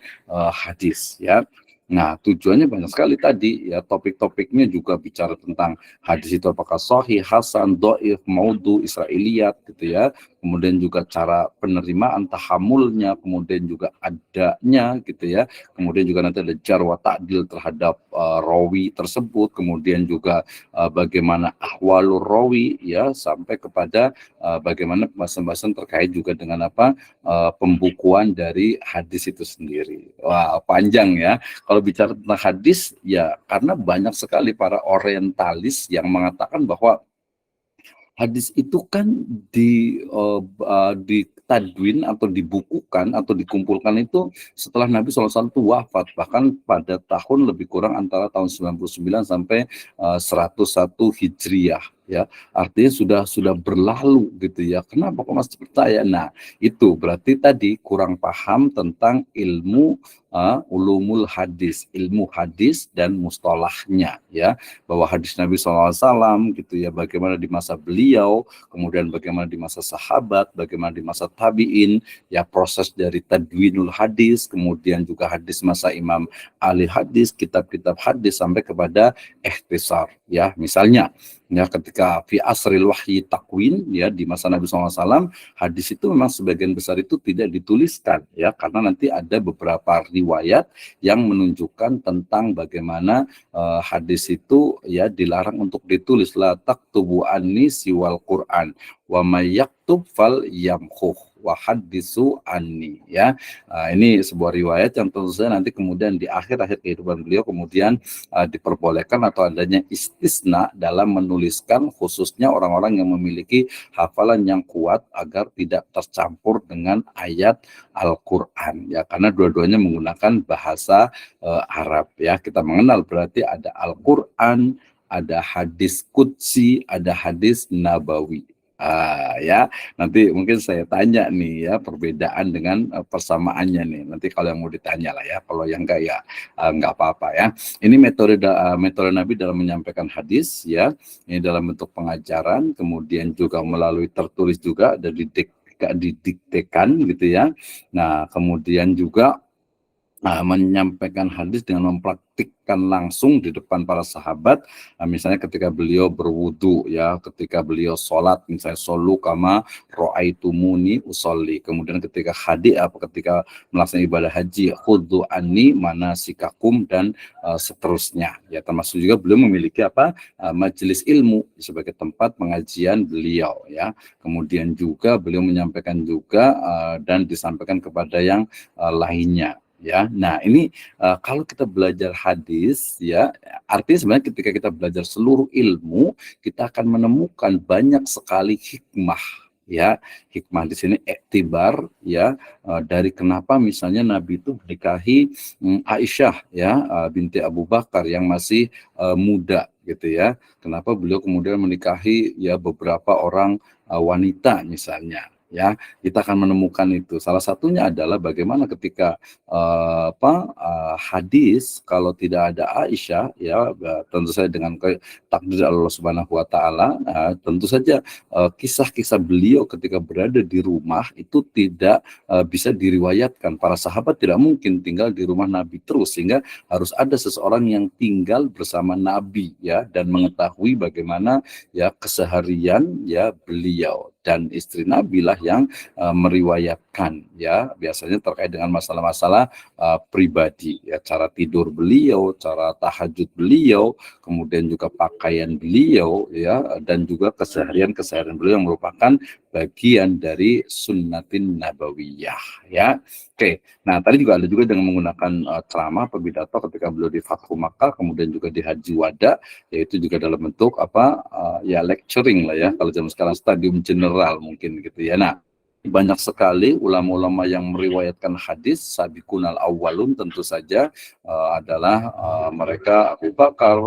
[SPEAKER 1] hadis ya. Nah, tujuannya banyak sekali tadi ya, topik-topiknya juga bicara tentang hadis itu apakah sahih, hasan, dhaif, maudhu, israiliyat gitu ya. Kemudian juga cara penerimaan, tahamulnya, kemudian juga adanya gitu ya. Kemudian juga nanti ada jar wa ta'dil terhadap rawi tersebut, kemudian juga bagaimana ahwalur rawi ya, sampai kepada bagaimana pembahasan-pembahasan terkait juga dengan pembukuan dari hadis itu sendiri. Wah, panjang ya. Kalau bicara tentang hadis, ya karena banyak sekali para orientalis yang mengatakan bahwa hadis itu kan ditadwin atau dibukukan atau dikumpulkan itu setelah Nabi SAW itu wafat, bahkan pada tahun lebih kurang antara tahun 99 sampai 101 Hijriyah. Ya, artinya sudah berlalu gitu ya. Kenapa kok masih percaya? Nah, itu berarti tadi kurang paham tentang ilmu ulumul hadis, ilmu hadis dan mustalahnya ya, bahwa hadis Nabi SAW gitu ya, bagaimana di masa beliau, kemudian bagaimana di masa sahabat, bagaimana di masa tabi'in ya, proses dari tadwinul hadis, kemudian juga hadis masa Imam ahli hadis, kitab-kitab hadis, sampai kepada ikhtisar ya. Misalnya ya, ketika fi asril wahyi takwin ya, di masa Nabi SAW, hadis itu memang sebagian besar itu tidak dituliskan ya, karena nanti ada beberapa riwayat riwayat yang menunjukkan tentang bagaimana hadis itu ya dilarang untuk ditulis, la taktubu anni siwal Quran wa may yaktub fal yamkhuh wa hadisu anni, ya. Ini sebuah riwayat yang tentu saja nanti kemudian di akhir-akhir kehidupan beliau kemudian diperbolehkan atau adanya istisna dalam menuliskan, khususnya orang-orang yang memiliki hafalan yang kuat agar tidak tercampur dengan ayat Al-Qur'an, ya, karena dua-duanya menggunakan bahasa Arab, ya. Kita mengenal berarti ada Al-Qur'an, ada hadis qudsi, ada hadis nabawi. Ya, nanti mungkin saya tanya nih ya perbedaan dengan persamaannya nih. Nanti kalau yang mau ditanya lah ya, kalau yang enggak ya enggak apa-apa ya. Ini metode metode Nabi dalam menyampaikan hadis ya. Ini dalam bentuk pengajaran, kemudian juga melalui tertulis juga dan didiktekan gitu ya. Nah, kemudian juga menyampaikan hadis dengan mempraktikkan langsung di depan para sahabat, misalnya ketika beliau berwudu ya, ketika beliau sholat misalnya solu kama ro'aitumuni usolli, kemudian ketika ketika melaksanakan ibadah haji khudhu anni manasikakum dan seterusnya ya, termasuk juga beliau memiliki majelis ilmu sebagai tempat pengajian beliau ya, kemudian juga beliau menyampaikan juga dan disampaikan kepada yang lainnya. Ya, nah ini kalau kita belajar hadis ya, artinya sebenarnya ketika kita belajar seluruh ilmu, kita akan menemukan banyak sekali hikmah ya. Hikmah di sini iktibar ya, dari kenapa misalnya Nabi itu menikahi Aisyah ya, binti Abu Bakar yang masih muda gitu ya. Kenapa beliau kemudian menikahi ya beberapa orang wanita misalnya. Ya, kita akan menemukan itu. Salah satunya adalah bagaimana ketika hadis kalau tidak ada Aisyah ya, tentu saja dengan takdir Allah Subhanahu wa taala, tentu saja kisah-kisah beliau ketika berada di rumah itu tidak bisa diriwayatkan. Para sahabat tidak mungkin tinggal di rumah Nabi terus, sehingga harus ada seseorang yang tinggal bersama Nabi ya dan mengetahui bagaimana ya keseharian ya beliau, dan istri Nabi lah yang meriwayatkan ya, biasanya terkait dengan masalah-masalah pribadi ya, cara tidur beliau, cara tahajud beliau, kemudian juga pakaian beliau ya, dan juga keseharian beliau yang merupakan bagian dari sunnatin nabawiyah ya. Oke, nah tadi juga ada juga dengan menggunakan ceramah atau pidato ketika beliau di Fathu Makkah, kemudian juga di Haji Wada, yaitu juga dalam bentuk ya lecturing lah ya, kalau zaman sekarang stadium general mungkin gitu ya. Nah, banyak sekali ulama-ulama yang meriwayatkan hadis sabiqunal awwalun, tentu saja adalah mereka Abu Bakar,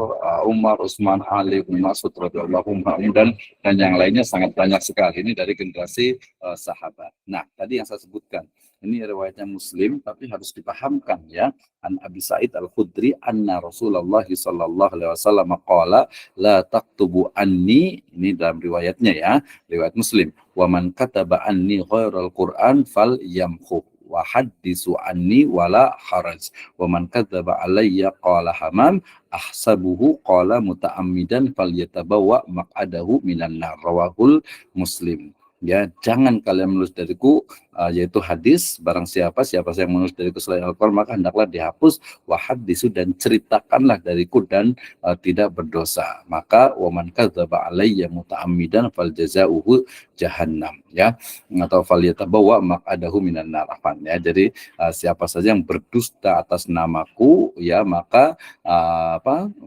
[SPEAKER 1] Umar, Utsman, Ali, Ibnu Mas'ud radhiyallahu anhum dan yang lainnya sangat banyak sekali. Ini dari generasi sahabat. Nah, tadi yang saya sebutkan ini riwayatnya Muslim, tapi harus dipahamkan ya. An Abi Sa'id Al-Khudri anna Rasulullah sallallahu alaihi wasallam qala la taktubu anni, ini dalam riwayatnya ya, riwayat Muslim. Wa man kataba anni ghairal Qur'an fal yamhu wa haddisu anni wala haraj. Wa man kadzaba alayya qala hamam ahsabuhu qala muta'ammidan falyatabawa maq'adahu minan nar. Rawahul Muslim. Ya, jangan kalian menulis dariku yaitu hadis, barang siapa saja yang menulis dariku selain Al-Quran maka hendaklah dihapus, wahadisu, dan ceritakanlah dariku dan tidak berdosa. Maka waman kadzaba alayya muta'ammidan fal jazaohu jahannam ya, atau falyatabawa maq'adahu minan nar ya. Jadi siapa saja yang berdusta atas namaku ya, maka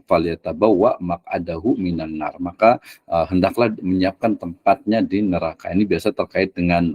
[SPEAKER 1] falyatabawa maq'adahu minan nar, maka hendaklah menyiapkan tempatnya di neraka. Ini biasa terkait dengan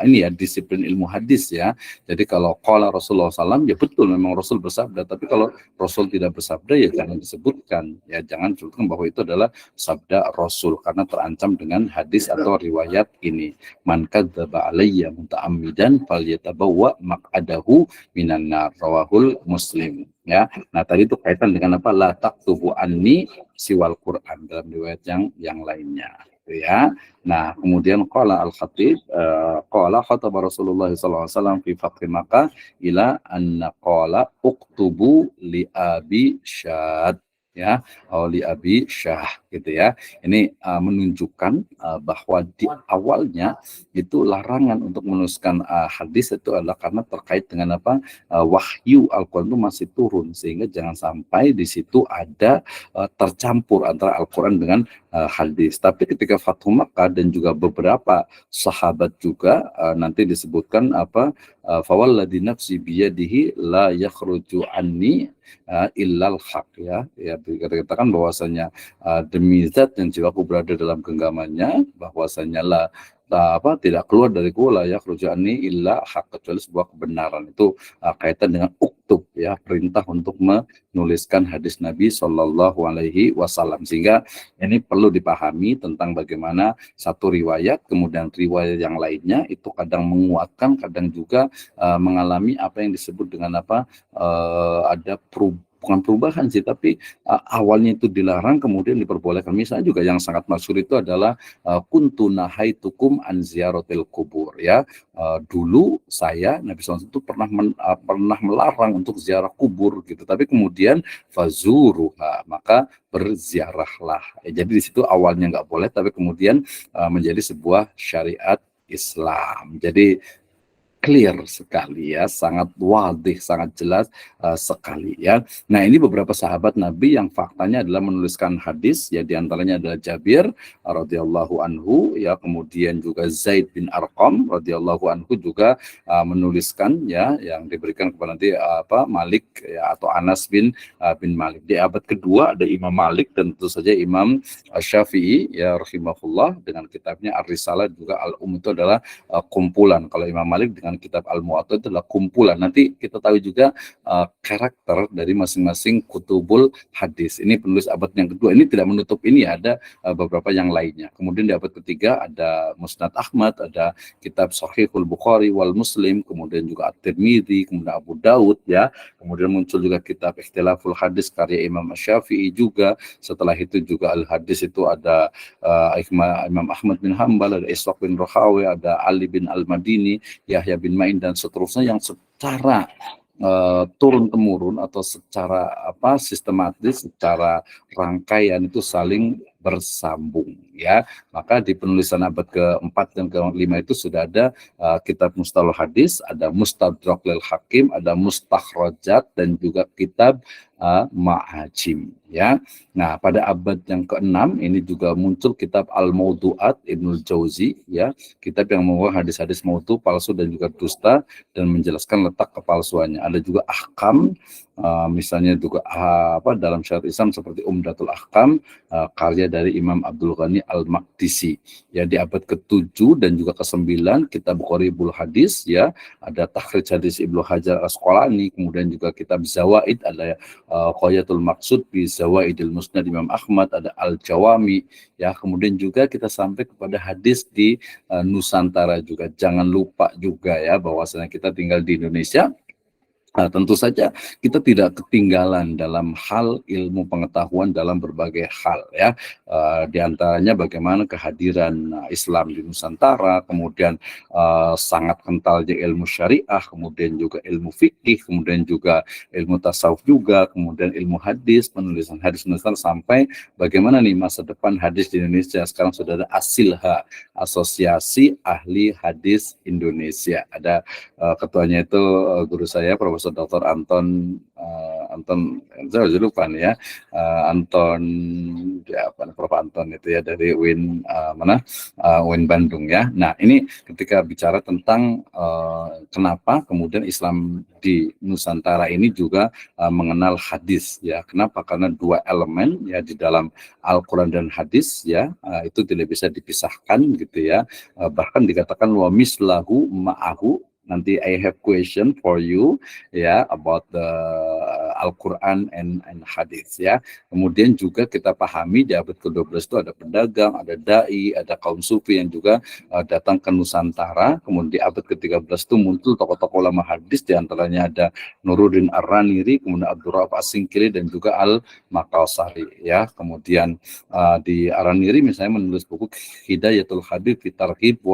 [SPEAKER 1] ini ya, disiplin ilmu hadis ya. Jadi kalau qala Rasulullah SAW ya betul memang Rasul bersabda, tapi kalau Rasul tidak bersabda ya jangan disebutkan ya, jangan sebutkan bahwa itu adalah sabda Rasul, karena terancam dengan hadis atau riwayat ini. Man kadzdzaba alayya muta'ammidan falyatabawwa maq'adahu minan nar. Rawahul Muslim ya. Nah, tadi itu kaitan dengan apa? La taktubu anni siwal Quran, dalam riwayat yang lainnya ya. Nah, kemudian qala al-Khatib qala khataba Rasulullah sallallahu alaihi wasallam fi fathi Makkah ila anna qala uktubu li Abi Syad. ya, li Abi Syah gitu ya. Ini menunjukkan bahwa di awalnya itu larangan untuk menuliskan hadis itu adalah karena terkait dengan apa, wahyu Al-Quran itu masih turun, sehingga jangan sampai di situ ada tercampur antara Al-Quran dengan hadis. Tapi ketika Fathu Makkah dan juga beberapa sahabat juga nanti disebutkan apa, fawalladzi nafsi biyadihi la yakhruju anni illal haq, ya dikatakan bahwasanya demi zat yang jiwaku berada dalam genggamannya, bahwasanya lah tidak keluar dariku la yakhruju anni illa haq, kecuali sebuah kebenaran. Itu kaitan dengan uktub, ya, perintah untuk menuliskan hadis Nabi Shallallahu Alaihi Wasallam. Sehingga ini perlu dipahami tentang bagaimana satu riwayat kemudian riwayat yang lainnya itu kadang menguatkan, kadang juga mengalami apa yang disebut dengan apa, ada bukan perubahan sih, tapi awalnya itu dilarang kemudian diperbolehkan. Misalnya juga yang sangat masyhur itu adalah kuntu nahaitukum an ziyaratil kubur, ya. Dulu saya Nabi SAW itu pernah melarang untuk ziarah kubur gitu, tapi kemudian fazuruha, maka berziarahlah. Jadi di situ awalnya nggak boleh, tapi kemudian menjadi sebuah syariat Islam. Jadi clear sekali, ya, sangat wadih, sangat jelas sekali, ya. Nah, ini beberapa sahabat Nabi yang faktanya adalah menuliskan hadis, ya, diantaranya adalah Jabir radhiyallahu anhu, ya, kemudian juga Zaid bin Arqam radhiyallahu anhu juga menuliskan, ya, yang diberikan kepada nanti Malik, ya, atau Anas bin Malik. Di abad kedua ada Imam Malik dan tentu saja Imam Syafi'i, ya, rahimahullah, dengan kitabnya Ar-Risalah, juga Al-Um itu adalah kumpulan. Kalau Imam Malik dengan kitab Al-Muwatta itu adalah kumpulan. Nanti kita tahu juga karakter dari masing-masing kutubul hadis. Ini penulis abad yang kedua. Ini tidak menutup ini, ada beberapa yang lainnya. Kemudian di abad ketiga ada Musnad Ahmad, ada kitab Sahihul Bukhari wal Muslim, kemudian juga At-Tirmidzi, kemudian Abu Daud, ya. Kemudian muncul juga kitab Ikhtilaful Hadis karya Imam Syafi'i juga. Setelah itu juga Al-Hadis itu ada Imam Ahmad bin Hanbal, ada Ishaq bin Rahawi, ada Ali bin Al-Madini, Yahya bin Ma'in, dan seterusnya, yang secara turun temurun atau secara sistematis, secara rangkaian itu saling bersambung, ya. Maka di penulisan abad keempat dan kelima itu sudah ada kitab Mustalahul Hadis, ada Mustadrak lil Hakim, ada Mustakhrajat, dan juga kitab Ma'ajim, ya. Nah, pada abad yang keenam ini juga muncul kitab Al-Mawdu'at Ibnul Jauzi, ya, kitab yang membawa hadis-hadis maudhu, palsu dan juga dusta, dan menjelaskan letak kepalsuannya. Ada juga ahkam, misalnya juga dalam syariat Islam seperti Umdatul Ahkam, karya dari Imam Abdul Ghani Al-Maqdisi. Ya, di abad ke-7 dan juga ke-9 kitab Qoribul Hadis, ya, ada Takhrij Hadis Ibnu Hajar Asqalani, kemudian juga kitab Zawaid, ada Qayatul Maqsud bi Zawaidil Musnad Imam Ahmad, ada Al-Jawami, ya. Kemudian juga kita sampai kepada hadis di Nusantara juga. Jangan lupa juga, ya, bahwasanya kita tinggal di Indonesia. Nah, tentu saja kita tidak ketinggalan dalam hal ilmu pengetahuan dalam berbagai hal, ya. Di antaranya bagaimana kehadiran Islam di Nusantara, kemudian sangat kentalnya ilmu syariah, kemudian juga ilmu fikih, kemudian juga ilmu tasawuf juga, kemudian ilmu hadis, penulisan hadis Nusantara, sampai bagaimana nih masa depan hadis di Indonesia. Sekarang sudah ada ASILHA, Asosiasi Ahli Hadis Indonesia. Ada ketuanya itu guru saya, Profesor Dr. Anton, saya lupa nih, ya, Anton, ya, Prof. Anton itu, ya, dari UIN UIN Bandung, ya. Nah, ini ketika bicara tentang kenapa kemudian Islam di Nusantara ini juga mengenal hadis, ya. Kenapa? Karena dua elemen, ya, di dalam Al-Quran dan hadis, ya, itu tidak bisa dipisahkan gitu, ya. Bahkan dikatakan wa mislahu ma'ahu. Nanti I have question for you, ya, about the Al-Quran and hadis, ya. Kemudian juga kita pahami di abad ke-12 itu ada pedagang, ada dai, ada kaum sufi yang juga datang ke Nusantara. Kemudian di abad ke-13 itu muncul tokoh-tokoh ulama hadis, diantaranya ada Nuruddin Ar-Raniri, kemudian Abdurrahman As-Singkili, dan juga Al-Maqalsari, ya. Kemudian di Ar-Raniri misalnya menulis buku Hidayatul Habib Fitarghib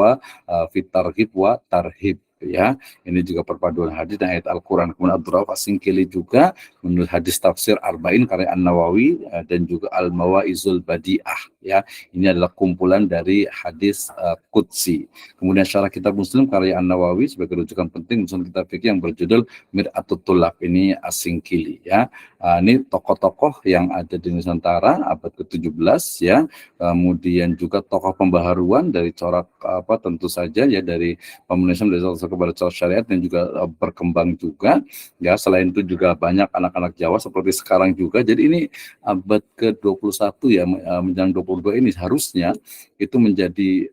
[SPEAKER 1] wa Tarhib, gitu ya. Ini juga perpaduan hadis dan ayat Al-Qur'an. Kemudian Ad-Durrah As-Singkili juga menurut hadis tafsir Arba'in karya An-Nawawi dan juga Al-Mawaizul Badi'ah ya. Ini adalah kumpulan dari hadis qudsi. Kemudian syarah kitab Muslim karya An-Nawawi sebagai rujukan penting Muslim kitab fikih yang berjudul Mir'atut Tulab, ini As-Singkili ya. Ini tokoh-tokoh yang ada di Nusantara abad ke-17 ya. Kemudian juga tokoh pembaharuan dari corak tentu saja ya, dari pemenuhan dari kepada corak syariat dan juga berkembang juga ya. Selain itu juga banyak anak-anak Jawa seperti sekarang juga. Jadi ini abad ke-21 ya, menjelang 22 ini harusnya itu menjadi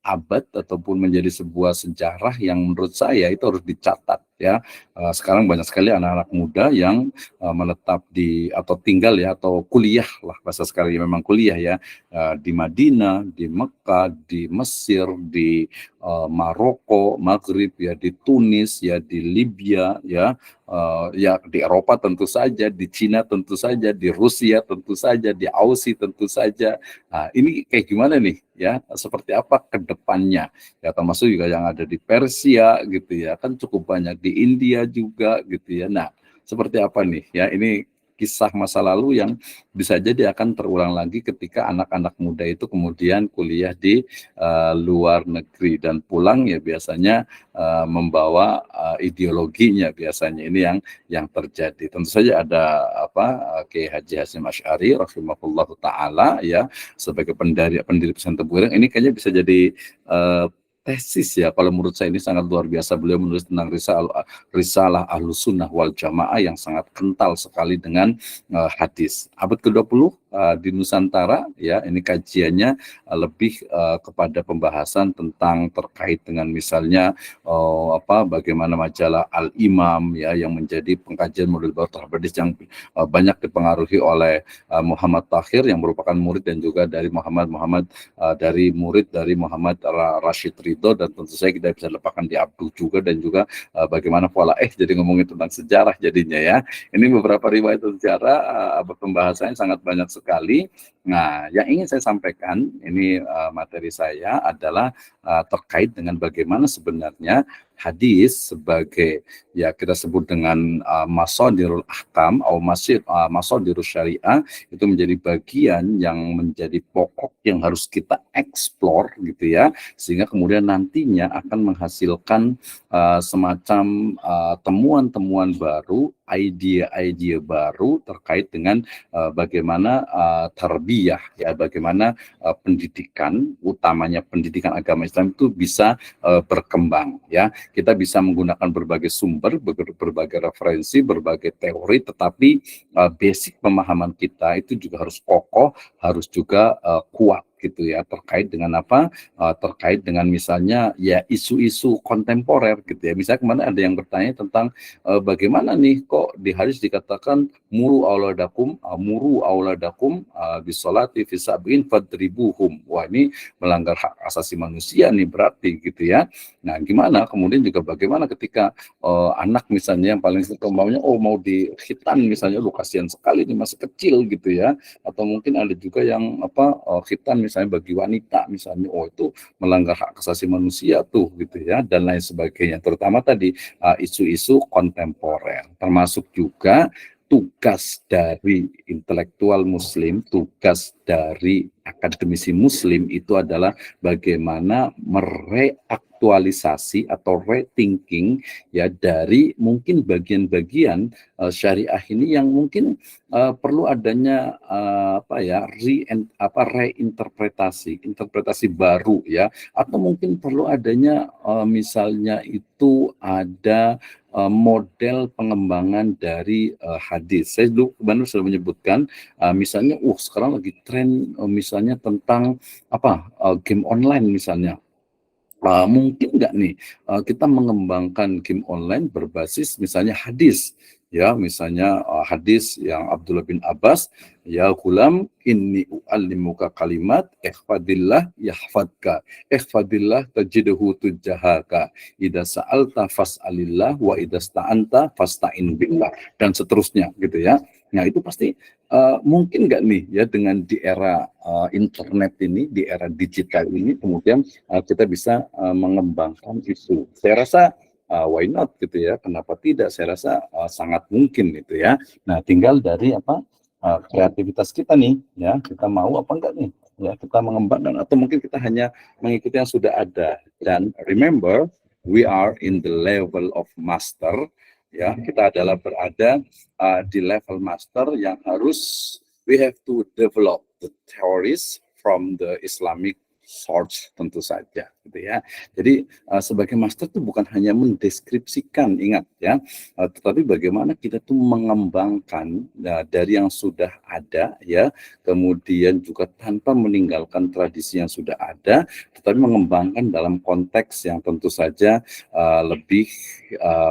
[SPEAKER 1] abad ataupun menjadi sebuah sejarah yang menurut saya itu harus dicatat ya. Sekarang banyak sekali anak-anak muda yang menetap di atau tinggal ya atau kuliah lah bahasa sekarang ya, memang kuliah ya, di Madinah, di Mekah, di Mesir, di Maroko, Maghrib ya, di Tunis ya, di Libya ya, ya di Eropa tentu saja, di Cina tentu saja, di Rusia tentu saja, di Aussie tentu saja. Nah, ini kayak gimana nih ya, seperti apa ke depannya ya, termasuk juga yang ada di Persia gitu ya, kan cukup banyak di India juga gitu ya. Nah, seperti apa nih ya, ini kisah masa lalu yang bisa jadi akan terulang lagi ketika anak-anak muda itu kemudian kuliah di luar negeri dan pulang ya biasanya membawa ideologinya, biasanya ini yang terjadi. Tentu saja ada Kiai Haji Hasyim Asy'ari rahimahullahu taala ya, sebagai pendiri pesantren Tebu Ireng, ini kayaknya bisa jadi tesis ya, kalau menurut saya ini sangat luar biasa. Beliau menulis tentang risalah Ahlus Sunnah wal Jamaah yang sangat kental sekali dengan hadis. Abad ke-20 di Nusantara ya, ini kajiannya lebih kepada pembahasan tentang terkait dengan misalnya bagaimana majalah Al-Imam ya, yang menjadi pengkajian model baru terhadap hadis yang banyak dipengaruhi oleh Muhammad Takhir yang merupakan murid dan juga dari dari murid dari Muhammad Rashid Ridho, dan tentu saja kita bisa lepaskan di Abduh juga, dan juga bagaimana pola jadi ngomongin tentang sejarah jadinya ya. Ini beberapa riwayat sejarah, pembahasannya sangat banyak sekali. Nah, yang ingin saya sampaikan ini materi saya adalah terkait dengan bagaimana sebenarnya hadis sebagai ya kita sebut dengan masadirul ahkam atau masadirul syariah itu menjadi bagian yang menjadi pokok yang harus kita eksplor gitu ya, sehingga kemudian nantinya akan menghasilkan semacam temuan-temuan baru, ide-ide baru terkait dengan bagaimana tarbiyah ya, bagaimana pendidikan, utamanya pendidikan agama Islam itu bisa berkembang ya. Kita bisa menggunakan berbagai sumber, berbagai referensi, berbagai teori, tetapi basic pemahaman kita itu juga harus kokoh, harus juga kuat gitu ya, terkait dengan terkait dengan misalnya ya isu-isu kontemporer gitu ya. Misalnya kemarin ada yang bertanya tentang bagaimana nih kok di hadis dikatakan muru auladakum bisolati fi sab'in fadribuhum. Wah, ini melanggar hak asasi manusia nih berarti gitu ya. Nah, gimana kemudian juga bagaimana ketika anak misalnya yang paling maunya mau dikhitan misalnya, lu kasihan sekali nih masih kecil gitu ya, atau mungkin ada juga yang khitan misalnya bagi wanita misalnya, itu melanggar hak asasi manusia tuh gitu ya, dan lain sebagainya, terutama tadi isu-isu kontemporer. Termasuk juga tugas dari intelektual muslim, tugas dari akademisi muslim itu adalah bagaimana mereaktualisasi atau rethinking ya dari mungkin bagian-bagian syariah ini yang mungkin perlu adanya interpretasi baru ya, atau mungkin perlu adanya misalnya itu ada model pengembangan dari hadis. Saya dulu kemarin sudah menyebutkan misalnya sekarang lagi tren misalnya tentang game online misalnya. Mungkin nggak nih kita mengembangkan game online berbasis misalnya hadis Ya, misalnya hadis yang Abdullah bin Abbas, ya gulam inni u'allimuka kalimat ihfadillah yahfadka ihfadillah tajidhu tujahaka idza sa'alta fas'alillah wa idza sta'anta fasta'in billah dan seterusnya gitu ya. Nah, itu pasti mungkin nggak nih ya dengan di era internet ini, di era digital ini kemudian kita bisa mengembangkan itu. Saya rasa why not gitu ya, kenapa tidak, saya rasa sangat mungkin gitu ya. Nah, tinggal dari apa kreativitas kita nih ya, kita mau apa enggak nih ya, kita mengembangkan atau mungkin kita hanya mengikuti yang sudah ada. Dan remember, we are in the level of master ya, kita adalah berada di level master yang harus we have to develop the theories from the Islamic source tentu saja gitu ya. Jadi sebagai master itu bukan hanya mendeskripsikan, ingat ya, tetapi bagaimana kita tuh mengembangkan dari yang sudah ada ya, kemudian juga tanpa meninggalkan tradisi yang sudah ada, tetapi mengembangkan dalam konteks yang tentu saja lebih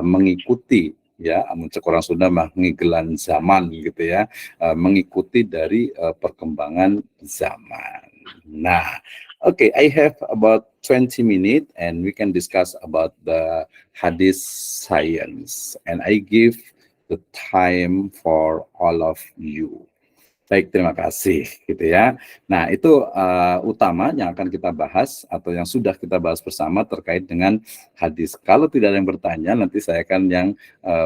[SPEAKER 1] mengikuti ya, muncul orang Sunda mah ngigelan zaman gitu ya, mengikuti dari perkembangan zaman. Nah, okay, I have about 20 minutes and we can discuss about the hadith science and I give the time for all of you. Baik, terima kasih gitu ya. Nah, itu utama yang akan kita bahas atau yang sudah kita bahas bersama terkait dengan hadis. Kalau tidak ada yang bertanya, nanti saya akan yang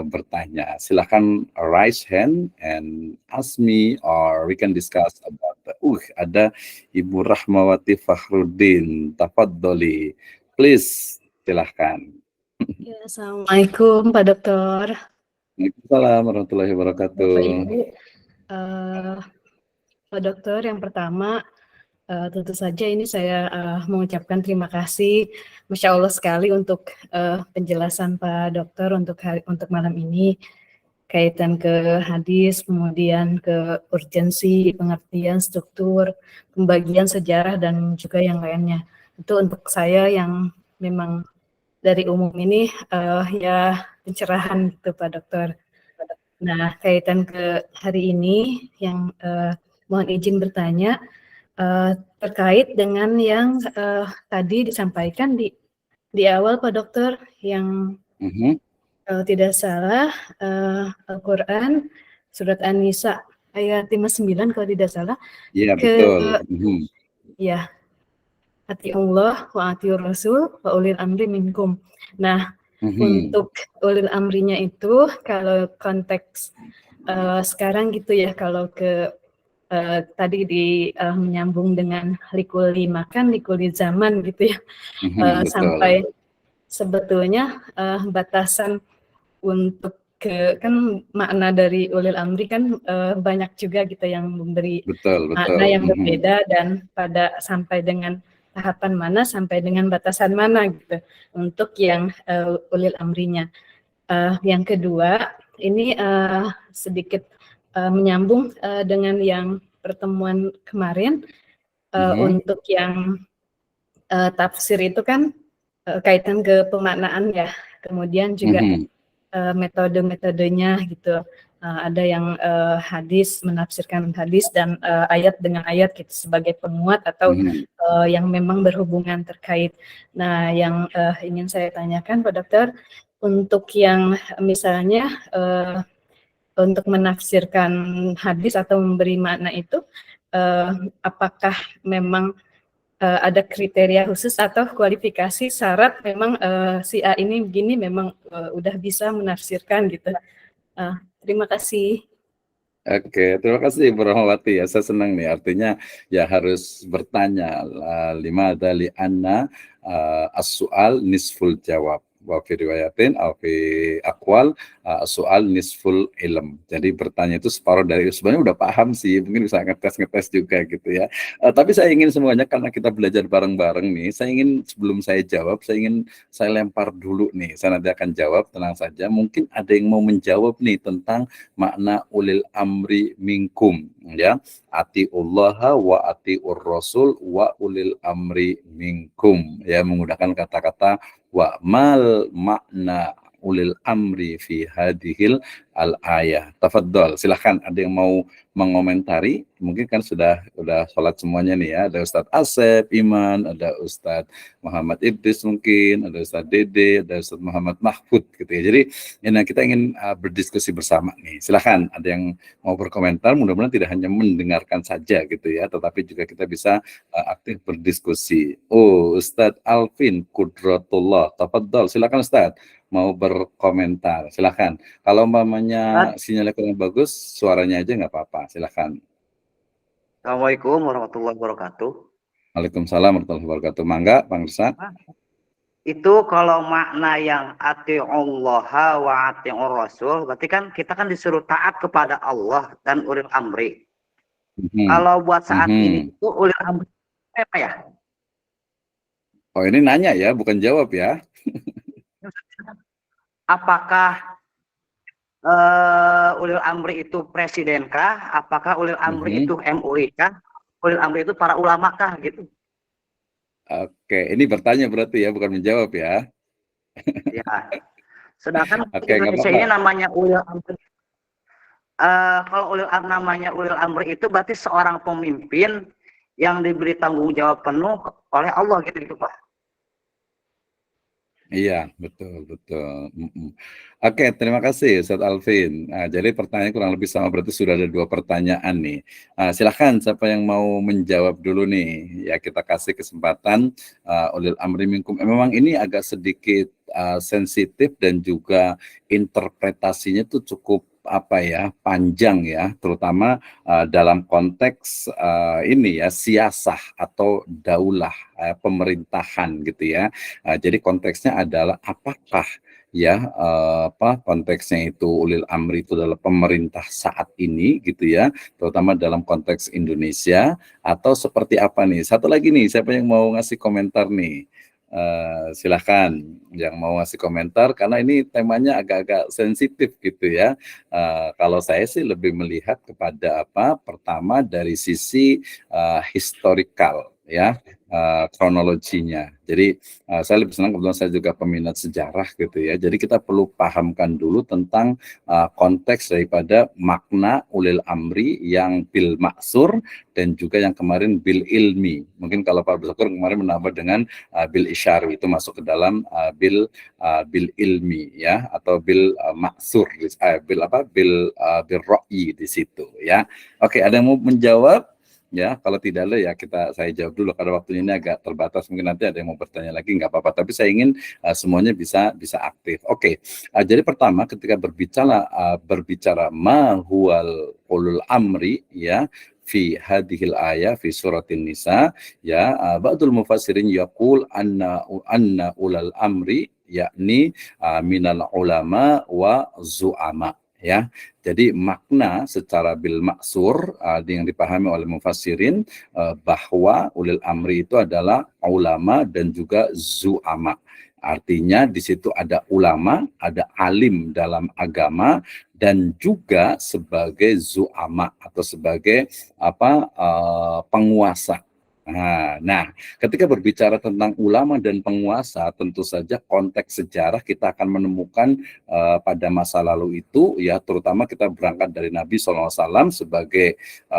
[SPEAKER 1] bertanya. Silahkan raise hand and ask me or we can discuss about ada Ibu Rahmawati Fakhruddin. Tafadholi. Please, silahkan.
[SPEAKER 4] Ya, Assalamualaikum Pak Dokter.
[SPEAKER 1] Waalaikumsalam warahmatullahi wabarakatuh.
[SPEAKER 4] Bapak Ibu, Pak Dokter, yang pertama tentu saja ini saya mengucapkan terima kasih, Masya Allah sekali untuk penjelasan Pak Dokter untuk malam ini kaitan ke hadis, kemudian ke urgensi, pengertian, struktur, pembagian sejarah dan juga yang lainnya. Itu untuk saya yang memang dari umum ini ya pencerahan gitu Pak Dokter. Nah, kaitan ke hari ini yang mohon izin bertanya terkait dengan yang tadi disampaikan di awal Pak Dokter yang kalau tidak salah Al-Quran surat An-Nisa ayat 59 kalau tidak salah.
[SPEAKER 1] Iya, betul.
[SPEAKER 4] Ya, atiullah wa atiur rasul wa ulil amri minkum. Nah, untuk ulil amrinya itu kalau konteks sekarang gitu ya, kalau ke tadi menyambung dengan likuli makan, likuli zaman gitu ya, sampai sebetulnya batasan untuk kan makna dari ulil amri kan banyak juga gitu yang memberi makna yang berbeda dan sampai dengan tahapan mana, sampai dengan batasan mana gitu untuk yang ulil amrinya. Yang kedua, ini sedikit menyambung dengan yang pertemuan kemarin untuk yang tafsir itu kan kaitan ke pemaknaan ya, kemudian juga metode-metodenya gitu. Ada yang hadis, menafsirkan hadis dan ayat dengan ayat gitu sebagai penguat atau yang memang berhubungan terkait. Nah, yang ingin saya tanyakan Pak Dokter, untuk yang misalnya untuk menafsirkan hadis atau memberi makna itu, apakah memang ada kriteria khusus atau kualifikasi syarat memang si A ini begini memang udah bisa menafsirkan gitu. Terima kasih.
[SPEAKER 1] Oke, terima kasih Ibu Rahmawati ya, saya senang nih, artinya ya harus bertanya lima adali anna as-su'al nisful jawab wa fi riwayatin aw fi aqwal soal nisful ilm. Jadi bertanya itu separuh dari, sebenarnya udah paham sih, mungkin bisa ngetes juga gitu ya. Tapi saya ingin semuanya, karena kita belajar bareng-bareng nih, saya ingin sebelum saya jawab, saya lempar dulu nih. Saya nanti akan jawab, tenang saja. Mungkin ada yang mau menjawab nih tentang makna ulil amri minkum ya. Atiullaha wa atiur rasul wa ulil amri minkum ya, menggunakan kata-kata wa mal makna ulil amri fi hadhil al-ayah. Tafadhol, silahkan ada yang mau mengomentari, mungkin kan sudah sholat semuanya nih ya, ada Ustadz Asep, Iman, ada Ustadz Muhammad Idris mungkin, ada Ustadz Dede, ada Ustadz Muhammad Mahfud gitu ya. Jadi nah, kita ingin berdiskusi bersama nih, silahkan ada yang mau berkomentar, mudah-mudahan tidak hanya mendengarkan saja gitu ya, tetapi juga kita bisa aktif berdiskusi. Oh, Ustadz Alvin Kudratullah, tafadhol, silahkan Ustadz mau berkomentar, silahkan. Kalau umpamanya sinyalnya kurang bagus, suaranya aja nggak apa-apa, silahkan.
[SPEAKER 5] Assalamualaikum warahmatullahi wabarakatuh.
[SPEAKER 1] Waalaikumsalam warahmatullahi wabarakatuh. Mangga, Bang Risa.
[SPEAKER 5] Itu kalau makna yang ati'ullaha wa ati'ur rasul, berarti kan kita kan disuruh taat kepada Allah dan ulil amri. Kalau buat saat ini itu ulil amri apa ya?
[SPEAKER 1] Oh, ini nanya ya, bukan jawab ya.
[SPEAKER 5] Apakah ulil amri itu presiden kah? Apakah ulil amri itu MUI kah? Ulil amri itu para ulama kah gitu?
[SPEAKER 1] Oke, ini bertanya berarti ya, bukan menjawab ya.
[SPEAKER 5] Ya. Sedangkan
[SPEAKER 1] Oke,
[SPEAKER 5] Indonesia ini namanya ulil amri. Kalau namanya ulil amri itu berarti seorang pemimpin yang diberi tanggung jawab penuh oleh Allah gitu Pak.
[SPEAKER 1] Iya, betul. Oke, terima kasih Ustadz Alvin. Nah, jadi pertanyaan kurang lebih sama, berarti sudah ada 2 pertanyaan nih. Silahkan siapa yang mau menjawab dulu nih. Ya, kita kasih kesempatan ulil amri minkum. Memang ini agak sedikit sensitif dan juga interpretasinya tuh cukup panjang ya, terutama dalam konteks ini ya, siasah atau daulah pemerintahan gitu ya. Jadi konteksnya adalah apakah ya konteksnya itu ulil amri itu adalah pemerintah saat ini gitu ya, terutama dalam konteks Indonesia, atau seperti apa nih? Satu lagi nih, siapa yang mau ngasih komentar nih? Silahkan yang mau ngasih komentar, karena ini temanya agak-agak sensitif gitu ya. Kalau saya sih lebih melihat kepada pertama dari sisi historikal ya, kronologinya. Jadi saya lebih senang, kebetulan saya juga peminat sejarah gitu ya. Jadi kita perlu pahamkan dulu tentang konteks daripada makna ulil amri yang bil maksur dan juga yang kemarin bil ilmi. Mungkin kalau Pak Besokor kemarin menambah dengan bil isyari, itu masuk ke dalam bil ilmi ya, atau bil maksur, bil ra'yi di situ ya. Oke, ada yang mau menjawab? Ya, kalau tidak ada ya saya jawab dulu karena waktunya ini agak terbatas. Mungkin nanti ada yang mau bertanya lagi, nggak apa-apa. Tapi saya ingin semuanya bisa aktif. Oke, jadi pertama ketika berbicara ma huwal ulul amri ya fi hadhil ayah fi suratin nisa ya, ba'dul mufassirin yaqul anna ulul amri yakni minal ulama wa zu'ama ya. Jadi makna secara bil maksur yang dipahami oleh mufassirin bahwa ulil amri itu adalah ulama dan juga zu'ama. Artinya di situ ada ulama, ada alim dalam agama, dan juga sebagai zu'ama atau sebagai penguasa. Nah, ketika berbicara tentang ulama dan penguasa, tentu saja konteks sejarah kita akan menemukan pada masa lalu itu ya, terutama kita berangkat dari Nabi SAW sebagai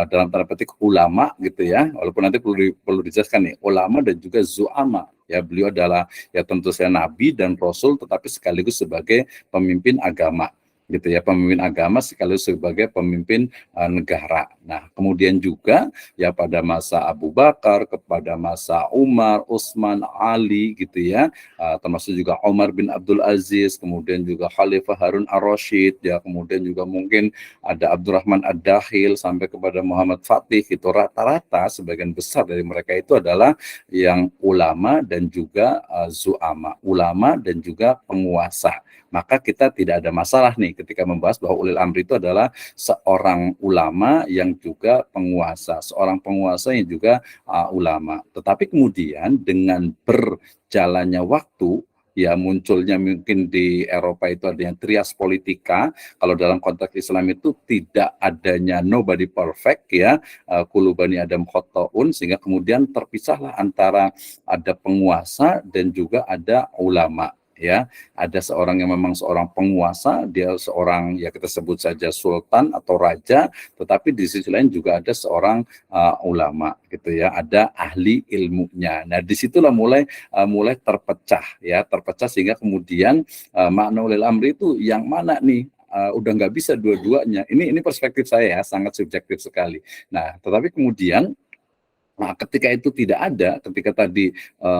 [SPEAKER 1] dalam tanda petik ulama gitu ya, walaupun nanti perlu dijelaskan nih, ulama dan juga zu'ama ya, beliau adalah ya tentu saja Nabi dan Rasul, tetapi sekaligus sebagai pemimpin agama gitu ya, pemimpin agama sekaligus sebagai pemimpin negara. Nah, kemudian juga ya pada masa Abu Bakar, kepada masa Umar, Utsman, Ali gitu ya, termasuk juga Umar bin Abdul Aziz, kemudian juga Khalifah Harun ar-Rasyid ya, kemudian juga mungkin ada Abdurrahman ad-Dakhil sampai kepada Muhammad Fatih, itu rata-rata sebagian besar dari mereka itu adalah yang ulama dan juga zu'ama, ulama dan juga penguasa. Maka kita tidak ada masalah nih ketika membahas bahwa ulil amri itu adalah seorang ulama yang juga penguasa, seorang penguasa yang juga ulama. Tetapi kemudian dengan berjalannya waktu, ya munculnya mungkin di Eropa itu ada yang trias politika. Kalau dalam konteks Islam itu tidak adanya nobody perfect ya, kullu bani adam khotoun, sehingga kemudian terpisahlah antara ada penguasa dan juga ada ulama ya. Ada seorang yang memang seorang penguasa, dia seorang ya kita sebut saja sultan atau raja, tetapi di sisi lain juga ada seorang ulama gitu ya, ada ahli ilmunya. Nah, disitulah mulai terpecah sehingga kemudian makna ulil amri itu yang mana nih? Udah nggak bisa dua-duanya. Ini perspektif saya ya, sangat subjektif sekali. Nah, tetapi kemudian ketika itu tidak ada, ketika tadi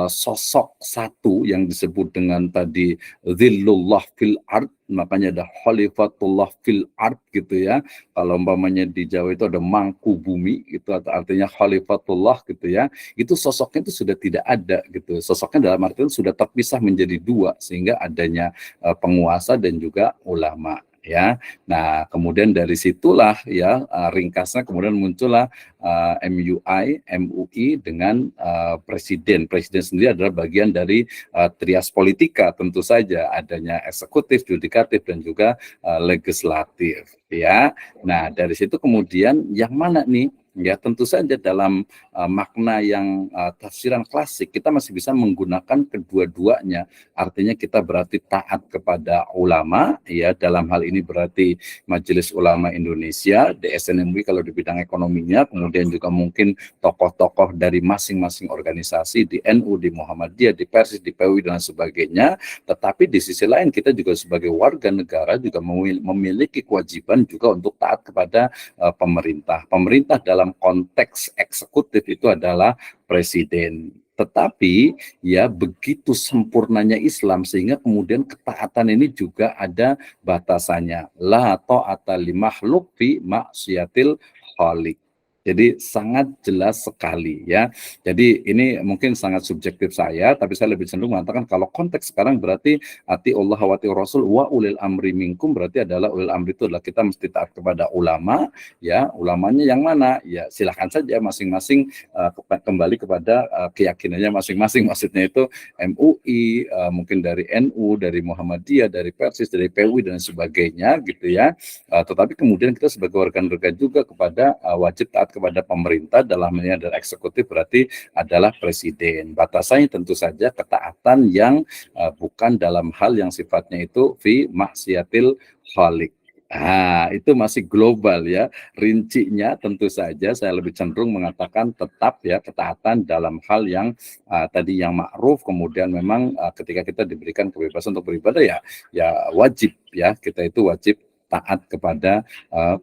[SPEAKER 1] sosok satu yang disebut dengan tadi zillullah fil ard, makanya ada khalifatullah fil ard gitu ya. Kalau umpamanya di Jawa itu ada mangku bumi itu artinya khalifatullah gitu ya. Itu sosoknya itu sudah tidak ada gitu. Sosoknya dalam artian sudah terpisah menjadi dua sehingga adanya penguasa dan juga ulama ya. Nah, kemudian dari situlah ya ringkasnya kemudian muncullah MUI dengan presiden. Presiden sendiri adalah bagian dari trias politika, tentu saja adanya eksekutif, yudikatif dan juga legislatif ya. Nah, dari situ kemudian yang mana nih? Ya, tentu saja dalam makna yang tafsiran klasik kita masih bisa menggunakan kedua-duanya. Artinya kita berarti taat kepada ulama ya, dalam hal ini berarti Majelis Ulama Indonesia, DSN MUI kalau di bidang ekonominya, kemudian juga mungkin tokoh-tokoh dari masing-masing organisasi di NU, di Muhammadiyah, di Persis, di PWI dan sebagainya. Tetapi di sisi lain kita juga sebagai warga negara juga memiliki kewajiban juga untuk taat kepada pemerintah. Pemerintah dalam konteks eksekutif itu adalah presiden. Tetapi ya begitu sempurnanya Islam sehingga kemudian ketaatan ini juga ada batasannya. La ta'ata li makhluk fi maksiatil khaliq. Jadi sangat jelas sekali ya. Jadi ini mungkin sangat subjektif saya, tapi saya lebih cenderung mengatakan kalau konteks sekarang berarti ati Allah wa ati Rasul wa ulil amri minkum, berarti adalah ulil amri itu adalah kita mesti taat kepada ulama ya. Ulamanya yang mana? Ya silakan saja masing-masing kembali kepada keyakinannya masing-masing. Maksudnya itu MUI, mungkin dari NU, dari Muhammadiyah, dari Persis, dari PWI dan sebagainya gitu ya. Tetapi kemudian kita sebagai warga negara juga kepada wajib taat kepada pemerintah, dalam hal ini adalah eksekutif berarti adalah presiden. Batasannya tentu saja ketaatan yang bukan dalam hal yang sifatnya itu fi maksiatil khaliq. Nah, itu masih global ya. Rincinya tentu saja saya lebih cenderung mengatakan tetap ya ketaatan dalam hal yang tadi yang ma'ruf, kemudian memang ketika kita diberikan kebebasan untuk beribadah ya wajib ya, kita itu wajib taat kepada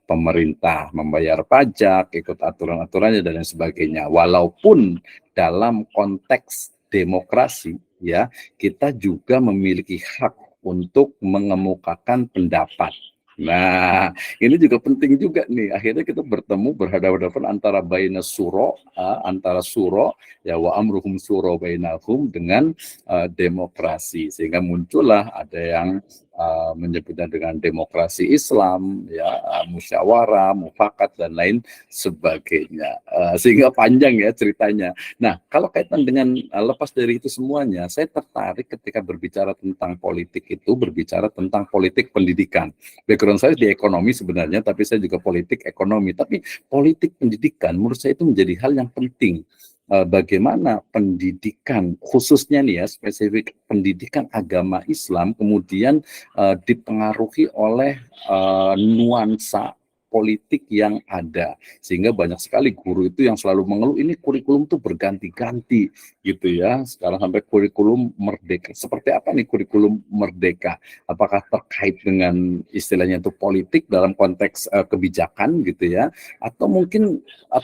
[SPEAKER 1] pemerintah, membayar pajak, ikut aturan-aturannya dan lain sebagainya. Walaupun dalam konteks demokrasi ya, kita juga memiliki hak untuk mengemukakan pendapat. Nah, ini juga penting juga nih. Akhirnya kita bertemu berhadapan-hadapan antara baina suro, antara suro ya wa amruhum suro bainahum dengan demokrasi, sehingga muncullah ada yang menyebutnya dengan demokrasi Islam, ya musyawarah, mufakat dan lain sebagainya. Sehingga panjang ya ceritanya. Nah, kalau kaitan dengan lepas dari itu semuanya, saya tertarik ketika berbicara tentang politik itu berbicara tentang politik pendidikan. Background saya di ekonomi sebenarnya, tapi saya juga politik ekonomi. Tapi politik pendidikan menurut saya itu menjadi hal yang penting. Bagaimana pendidikan khususnya nih ya, spesifik pendidikan agama Islam kemudian dipengaruhi oleh nuansa politik yang ada, sehingga banyak sekali guru itu yang selalu mengeluh ini kurikulum tuh berganti-ganti gitu ya. Sekarang sampai kurikulum merdeka. Seperti apa nih kurikulum merdeka? Apakah terkait dengan istilahnya itu politik dalam konteks kebijakan gitu ya, atau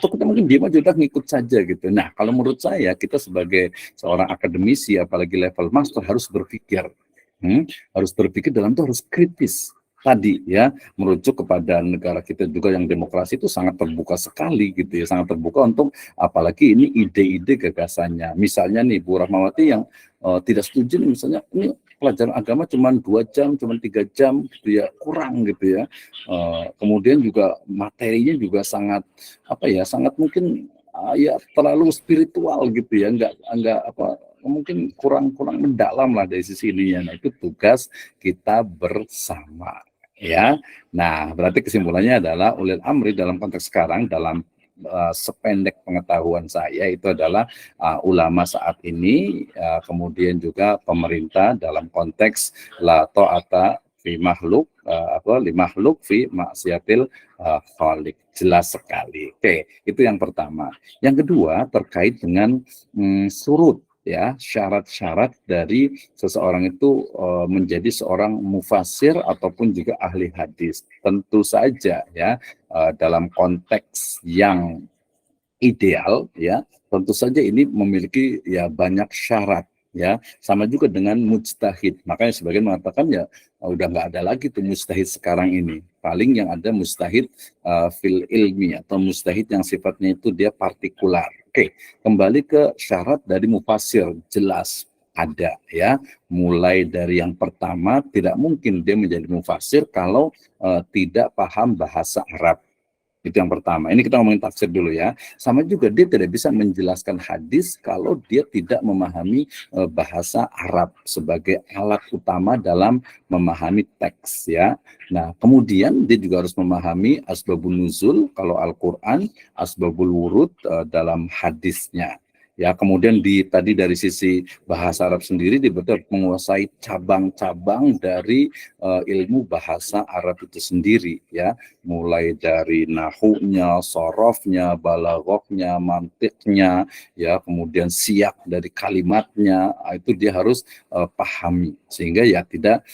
[SPEAKER 1] kita mungkin diam aja udah ngikut saja gitu. Nah, kalau menurut saya kita sebagai seorang akademisi apalagi level master harus berpikir dalam itu harus kritis. Tadi ya, merujuk kepada negara kita juga yang demokrasi itu sangat terbuka sekali gitu ya, sangat terbuka untuk apalagi ini ide-ide gagasannya. Misalnya nih Bu Rahmawati yang tidak setuju nih, misalnya ini pelajaran agama cuma 2 jam, cuma 3 jam gitu ya, kurang gitu ya. Kemudian juga materinya juga sangat sangat mungkin ya terlalu spiritual gitu ya, enggak mungkin kurang mendalam lah dari sisi ininya. Nah, itu tugas kita bersama ya. Nah, berarti kesimpulannya adalah ulil amri dalam konteks sekarang dalam sependek pengetahuan saya itu adalah ulama saat ini, kemudian juga pemerintah dalam konteks la ta'ata fi makhluk li makhluk fi maksiatil khaliq. Jelas sekali. Oke, itu yang pertama. Yang kedua terkait dengan surut, ya, syarat-syarat dari seseorang itu menjadi seorang mufassir ataupun juga ahli hadis. Tentu saja ya, dalam konteks yang ideal, ya, tentu saja ini memiliki ya banyak syarat, ya, sama juga dengan mujtahid. Makanya sebagian mengatakan ya udah nggak ada lagi tuh mujtahid sekarang ini. Paling yang ada mujtahid fil ilmi atau mujtahid yang sifatnya itu dia partikular. Oke, kembali ke syarat dari mufassir, jelas ada, ya. Mulai dari yang pertama, tidak mungkin dia menjadi mufassir kalau tidak paham bahasa Arab. Itu yang pertama. Ini kita ngomongin tafsir dulu, ya. Sama juga dia tidak bisa menjelaskan hadis kalau dia tidak memahami bahasa Arab sebagai alat utama dalam memahami teks, ya. Nah, kemudian dia juga harus memahami asbabun nuzul kalau Al-Qur'an, asbabul wurud dalam hadisnya. Ya, kemudian tadi dari sisi bahasa Arab sendiri dia betul menguasai cabang-cabang dari ilmu bahasa Arab itu sendiri, ya, mulai dari nahunya, sorofnya, balaghahnya, mantiknya, ya, kemudian siyak dari kalimatnya, itu dia harus pahami sehingga ya tidak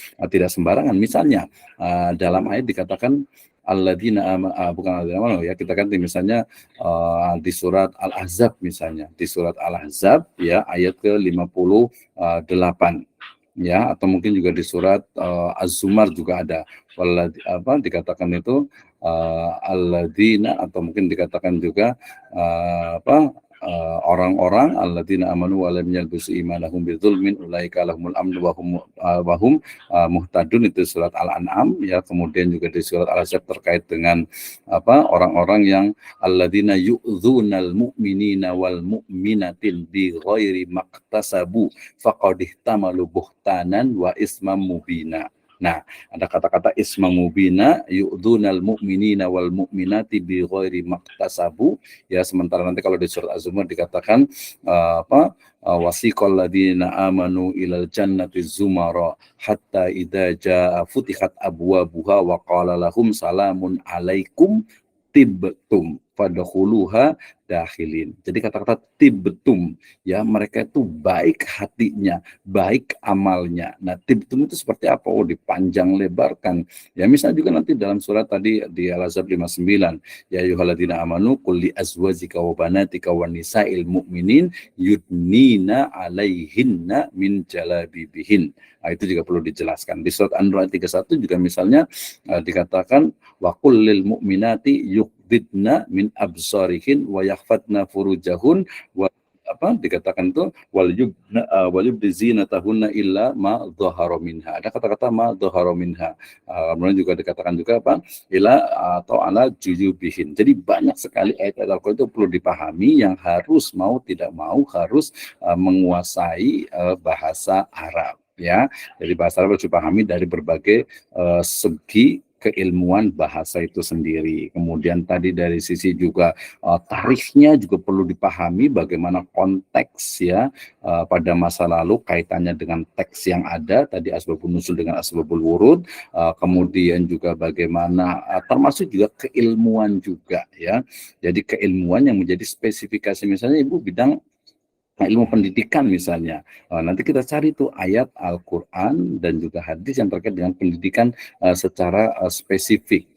[SPEAKER 1] sembarangan. Misalnya dalam ayat dikatakan alladzina bukan alladzina amanu, ya, kita kan misalnya di surat Al-Ahzab misalnya, di surat Al-Ahzab, ya, ayat ke-58, ya, atau mungkin juga di surat Az-Zumar juga ada dikatakan itu alladzina, atau mungkin dikatakan juga orang-orang alladzina amanu wa lam yalbisu imanahum bidzulmin ulaika lahumul amnu wa hum muhtadun, itu surat Al-An'am, ya. Kemudian juga di surat Al-Ahzab terkait dengan orang-orang yang alladzina yu'dzunal mu'minina wal mu'minatin bi ghairi maqtasabu faqad ihtamalu buhtanan wa ismam mubina. Nah, ada kata-kata isma mubina, yu'dzunal mu'minina wal mu'minati bi ghairi maqtasabu, ya. Sementara nanti kalau di surat Az-Zumar dikatakan wasiqal ladzina amanu ilal jannati zumara hatta idza jaa futihat abwabuha wa qala lahum salamun alaikum tibtum fadkhuluha dakhilin. Jadi kata-kata tibtum, ya, mereka itu baik hatinya, baik amalnya. Nah, tibtum itu seperti apa? Oh, dipanjang lebarkan. Ya, misalnya juga nanti dalam surat tadi di Al-Ahzab 59, ya ayyuhalladzina amanu qul li azwajika wa banatika wan nisa'il mu'minin yudnina 'alaihinna min jalabibihin. Nah, itu juga perlu dijelaskan. Di surat An-Nur ayat 31 juga misalnya dikatakan wa qul lil mu'minati yuqdidna min absarihin wa yakhfatna furujahun wa dikatakan itu wal yubdi zinatahunna illa ma dhahara minha. Ada kata-kata ma dhahara minha. Kemudian juga dikatakan juga ila atau ala jujubihin. Jadi banyak sekali ayat-ayat Al-Qur'an itu perlu dipahami, yang harus mau tidak mau harus menguasai bahasa Arab, ya. Jadi bahasa Arab harus dipahami dari berbagai segi keilmuan bahasa itu sendiri. Kemudian tadi dari sisi juga tarikhnya juga perlu dipahami, bagaimana konteks, ya, pada masa lalu kaitannya dengan teks yang ada tadi, asbabun nuzul dengan asbabul wurud, kemudian juga bagaimana termasuk juga keilmuan juga, ya. Jadi keilmuan yang menjadi spesifikasi, misalnya Ibu bidang ilmu pendidikan misalnya, nanti kita cari tuh ayat Al-Quran dan juga hadis yang terkait dengan pendidikan secara spesifik.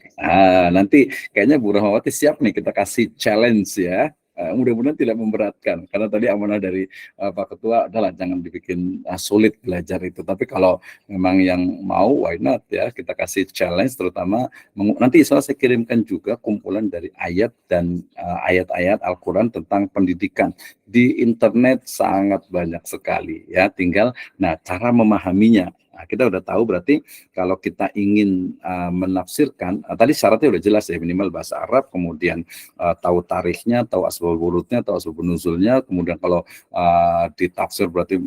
[SPEAKER 1] Nanti kayaknya Bu Rahmawati siap nih kita kasih challenge, ya. Mudah-mudahan tidak memberatkan, karena tadi amanah dari Pak Ketua adalah jangan dibikin sulit belajar itu. Tapi kalau memang yang mau, why not, ya, kita kasih challenge, terutama nanti saya kirimkan juga kumpulan dari ayat dan ayat-ayat Al-Quran tentang pendidikan. Di internet sangat banyak sekali, ya, tinggal cara memahaminya. Nah, kita udah tahu berarti kalau kita ingin menafsirkan, tadi syaratnya udah jelas ya, minimal bahasa Arab, kemudian tahu tarikhnya, tahu asbabul wurudnya, tahu asbabun nuzulnya, kemudian kalau ditafsir berarti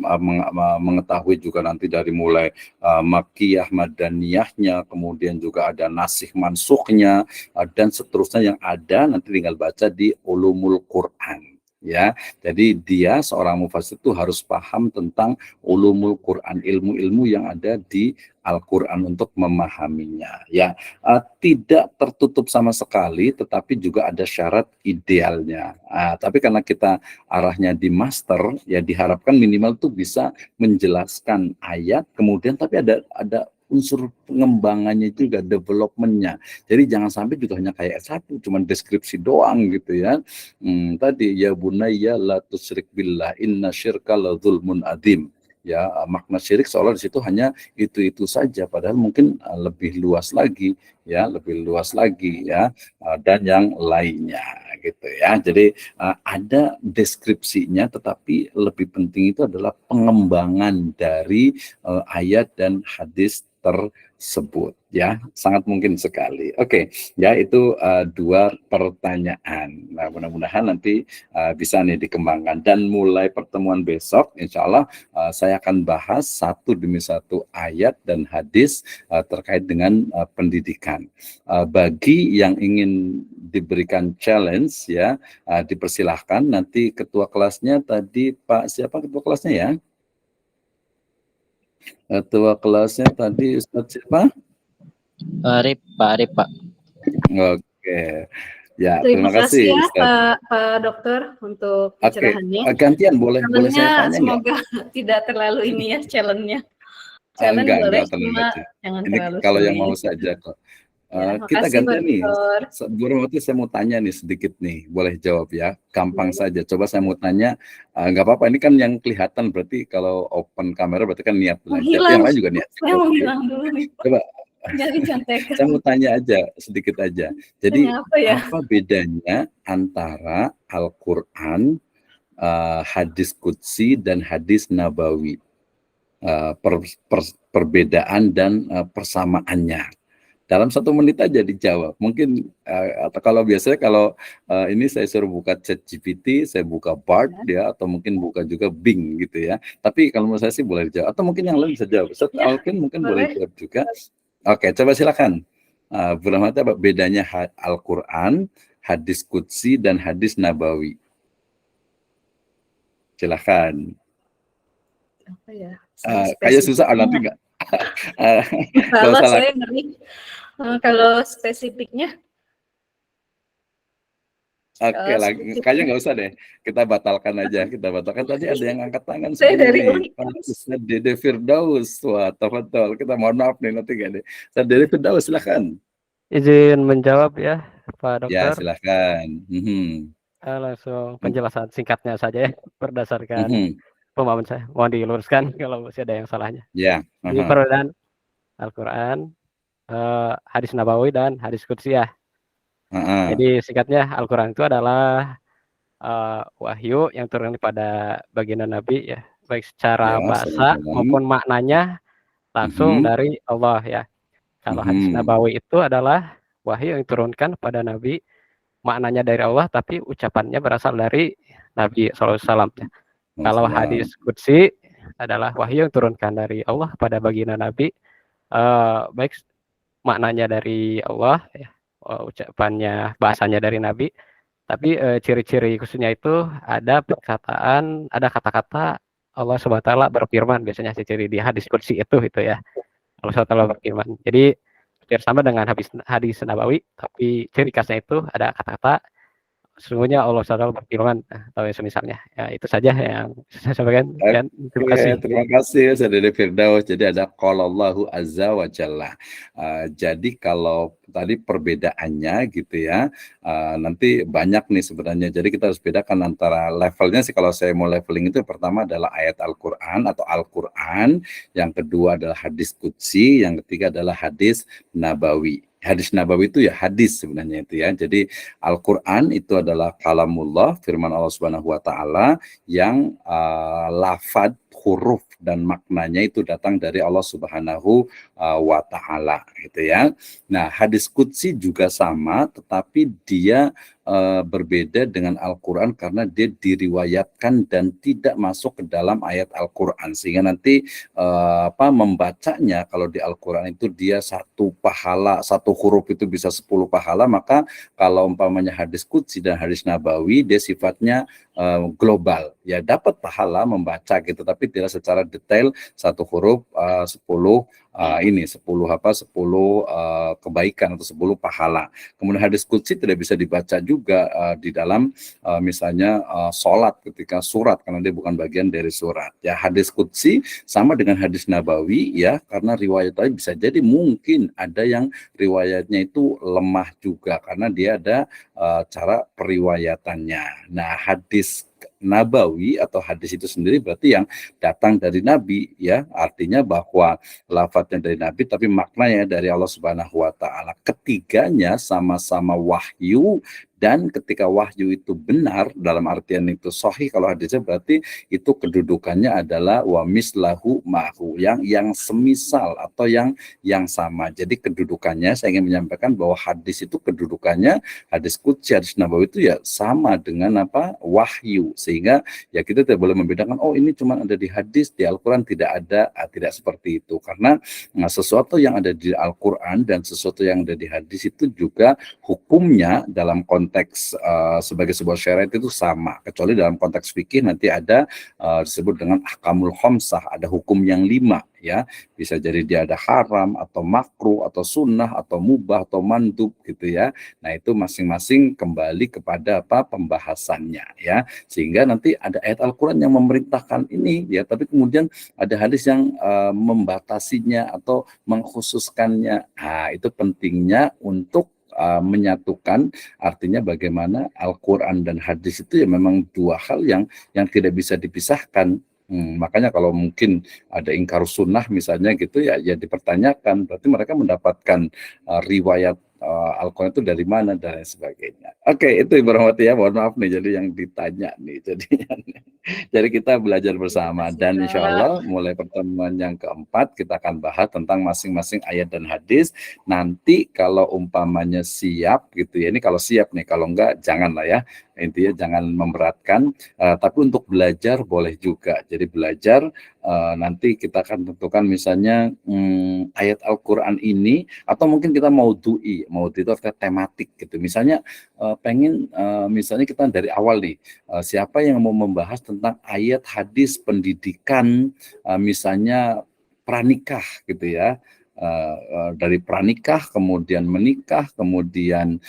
[SPEAKER 1] mengetahui juga nanti dari mulai Makkiyah, Madaniyahnya, kemudian juga ada nasikh mansukhnya, dan seterusnya yang ada nanti tinggal baca di Ulumul Quran. Ya, jadi dia seorang mufassir itu harus paham tentang ulumul Quran, ilmu-ilmu yang ada di Al-Quran untuk memahaminya. Ya, tidak tertutup sama sekali, tetapi juga ada syarat idealnya. Tapi karena kita arahnya di master, ya diharapkan minimal tuh bisa menjelaskan ayat, kemudian tapi ada unsur pengembangannya juga, developmentnya. Jadi jangan sampai juga hanya kayak satu, cuman deskripsi doang gitu ya. Tadi ya bunayya la tusyrik billah inna syirka la dzulmun adzim. Ya, makna syirik seolah di situ hanya itu saja, padahal mungkin lebih luas lagi ya, dan yang lainnya gitu ya. Jadi ada deskripsinya, tetapi lebih penting itu adalah pengembangan dari ayat dan hadis tersebut ya, sangat mungkin sekali. Oke, ya itu dua pertanyaan. Nah, mudah-mudahan nanti bisa nih dikembangkan, dan mulai pertemuan besok insya Allah saya akan bahas satu demi satu ayat dan hadis terkait dengan pendidikan. Bagi yang ingin diberikan challenge ya, dipersilahkan. Nanti ketua kelasnya tadi Pak siapa ketua kelasnya ya? Ketua kelasnya tadi Ustadz siapa?
[SPEAKER 2] Pak Arif, Pak.
[SPEAKER 1] Oke. Ya,
[SPEAKER 4] Terima kasih ya
[SPEAKER 1] Ustadz.
[SPEAKER 4] Pak Dokter untuk pencerahannya.
[SPEAKER 1] Gantian boleh saya tanya
[SPEAKER 4] semoga tidak terlalu ini ya challenge-nya. Challenge
[SPEAKER 1] enggak
[SPEAKER 4] boleh,
[SPEAKER 1] terlalu
[SPEAKER 4] cuma
[SPEAKER 1] kecil.
[SPEAKER 4] jangan
[SPEAKER 1] Ini
[SPEAKER 4] terlalu
[SPEAKER 1] kalau yang
[SPEAKER 4] sulit.
[SPEAKER 1] mau saja kok.
[SPEAKER 4] Ya,
[SPEAKER 1] Kita
[SPEAKER 4] makasih,
[SPEAKER 1] gantian nih.
[SPEAKER 4] Dokter.
[SPEAKER 1] Sebelum itu saya mau tanya nih sedikit nih, boleh jawab ya? Gampang saja. Coba saya mau tanya, nggak apa-apa. Ini kan yang kelihatan berarti kalau open kamera berarti kan niat belajar. Yang lain juga niat.
[SPEAKER 4] Saya mau hilang dulu nih, Pak.
[SPEAKER 1] Coba.
[SPEAKER 4] Jadi contekan.
[SPEAKER 1] Saya mau tanya aja sedikit aja. Jadi apa bedanya antara Al-Quran, hadis qudsi dan hadis nabawi? Perbedaan dan persamaannya. Dalam 1 menit aja dijawab. Mungkin atau kalau biasanya kalau ini saya suruh buka ChatGPT, saya buka Bard ya, atau mungkin buka juga Bing gitu ya. Tapi kalau menurut saya sih boleh dijawab. Atau mungkin yang lain bisa jawab. Alvin mungkin boleh jawab juga. Oke, coba silakan. Bu Rahmati, apa bedanya Al-Quran, hadis qudsi dan hadis nabawi? Silakan.
[SPEAKER 4] Apa ya?
[SPEAKER 1] Kayak susah nanti enggak?
[SPEAKER 4] Kalau saya ngeri. Kalau spesifiknya.
[SPEAKER 1] Oke, kayaknya nggak usah deh. Kita batalkan aja. Tadi ada yang angkat tangan.
[SPEAKER 4] Saya dari
[SPEAKER 1] Ustaz Dede Firdaus. Wah, tafadhol. Kita mohon maaf nih nanti nggak deh. Ustaz Dede Firdaus, silakan.
[SPEAKER 6] Izin menjawab ya, Pak Dokter.
[SPEAKER 1] Ya, silakan.
[SPEAKER 6] Langsung penjelasan singkatnya saja ya, berdasarkan pemahaman saya. Mohon diluruskan kalau masih ada yang salahnya.
[SPEAKER 1] Ya.
[SPEAKER 6] Ini perbedaan Al-Quran, hadis nabawi dan hadis qudsi ya. Jadi singkatnya Al-Quran itu adalah wahyu yang turun pada baginda Nabi ya, baik secara bahasa maupun maknanya langsung dari Allah ya. Kalau hadis nabawi itu adalah wahyu yang diturunkan pada Nabi, maknanya dari Allah tapi ucapannya berasal dari Nabi SAW ya. Kalau hadis qudsi adalah wahyu yang turunkan dari Allah pada baginda Nabi, baik maknanya dari Allah ya, ucapannya bahasanya dari Nabi, tapi ciri-ciri khususnya itu ada perkataan, ada kata-kata Allah SWT berfirman, biasanya ciri di hadis qudsi itu ya. Allah SWT berfirman. Jadi hampir sama dengan hadis nabawi, tapi ciri khasnya itu ada kata-kata sesungguhnya Allah SWT berfirman atau semisalnya. Ya, itu saja yang saya sampaikan. Terima kasih.
[SPEAKER 1] Terima kasih Ustaz Dede Firdaus. Jadi ada qalallahu azza wa jalla. Jadi kalau tadi perbedaannya gitu ya, nanti banyak nih sebenarnya. Jadi kita harus bedakan antara levelnya sih. Kalau saya mau leveling itu pertama adalah ayat Al-Quran atau Al-Quran, yang kedua adalah hadis qudsi, yang ketiga adalah hadis nabawi. Hadis Nabawi itu ya hadis sebenarnya itu ya. Jadi Al-Qur'an itu adalah kalamullah, firman Allah Subhanahu wa taala yang lafaz, huruf dan maknanya itu datang dari Allah Subhanahu wa taala gitu ya. Nah, hadis qudsi juga sama tetapi dia berbeda dengan Al-Qur'an karena dia diriwayatkan dan tidak masuk ke dalam ayat Al-Qur'an, sehingga nanti membacanya kalau di Al-Qur'an itu dia satu pahala, satu huruf itu bisa 10 pahala, maka kalau umpamanya hadis qudsi dan hadis nabawi dia sifatnya global, ya dapat pahala membaca gitu, tapi tidak secara detail satu huruf 10 kebaikan atau 10 pahala. Kemudian hadis qudsi tidak bisa dibaca juga di dalam misalnya sholat ketika surat, karena dia bukan bagian dari surat. Ya, hadis qudsi sama dengan hadis nabawi ya, karena riwayatnya bisa jadi mungkin ada yang riwayatnya itu lemah juga karena dia ada cara periwayatannya. Nah, hadis nabawi atau hadis itu sendiri berarti yang datang dari Nabi ya, artinya bahwa lafadznya dari Nabi tapi maknanya dari Allah Subhanahu wa taala. Ketiganya sama-sama wahyu, dan ketika wahyu itu benar dalam artian itu sahih, kalau hadisnya berarti itu kedudukannya adalah wa mislahu ma'hu, yang semisal atau yang sama. Jadi kedudukannya saya ingin menyampaikan bahwa hadis itu kedudukannya, hadis qudsi, hadis nabawi itu ya sama dengan wahyu, sehingga ya kita tidak boleh membedakan oh ini cuma ada di hadis, di Al-Qur'an tidak ada, tidak seperti itu, karena sesuatu yang ada di Al-Qur'an dan sesuatu yang ada di hadis itu juga hukumnya dalam konteks sebagai sebuah syariat itu sama, kecuali dalam konteks fikih nanti ada disebut dengan ahkamul khamsah, ada hukum yang 5 ya, bisa jadi dia ada haram atau makruh atau sunnah atau mubah atau mandub gitu ya. Nah, itu masing-masing kembali kepada pembahasannya ya, sehingga nanti ada ayat Al-Qur'an yang memerintahkan ini ya, tapi kemudian ada hadis yang membatasinya atau mengkhususkannya. Nah, itu pentingnya untuk menyatukan, artinya bagaimana Al-Quran dan hadis itu ya memang dua hal yang tidak bisa dipisahkan. Makanya kalau mungkin ada ingkar sunnah misalnya gitu ya dipertanyakan, berarti mereka mendapatkan riwayat Al-Quran itu dari mana dan lain sebagainya. Oke, itu Ibu Rahmati ya, mohon maaf nih jadi yang ditanya nih jadinya. Jadi kita belajar bersama dan insya Allah mulai pertemuan yang keempat kita akan bahas tentang masing-masing ayat dan hadis. Nanti kalau umpamanya siap gitu ya, ini kalau siap nih, kalau enggak janganlah ya, intinya jangan memberatkan, tapi untuk belajar boleh juga. Jadi belajar nanti kita akan tentukan misalnya ayat Al-Quran ini, atau mungkin kita maudhu'i itu artinya tematik gitu. Misalnya pengen misalnya kita dari awal nih, siapa yang mau membahas tentang ayat hadis pendidikan misalnya pranikah gitu ya, dari pranikah, kemudian menikah, kemudian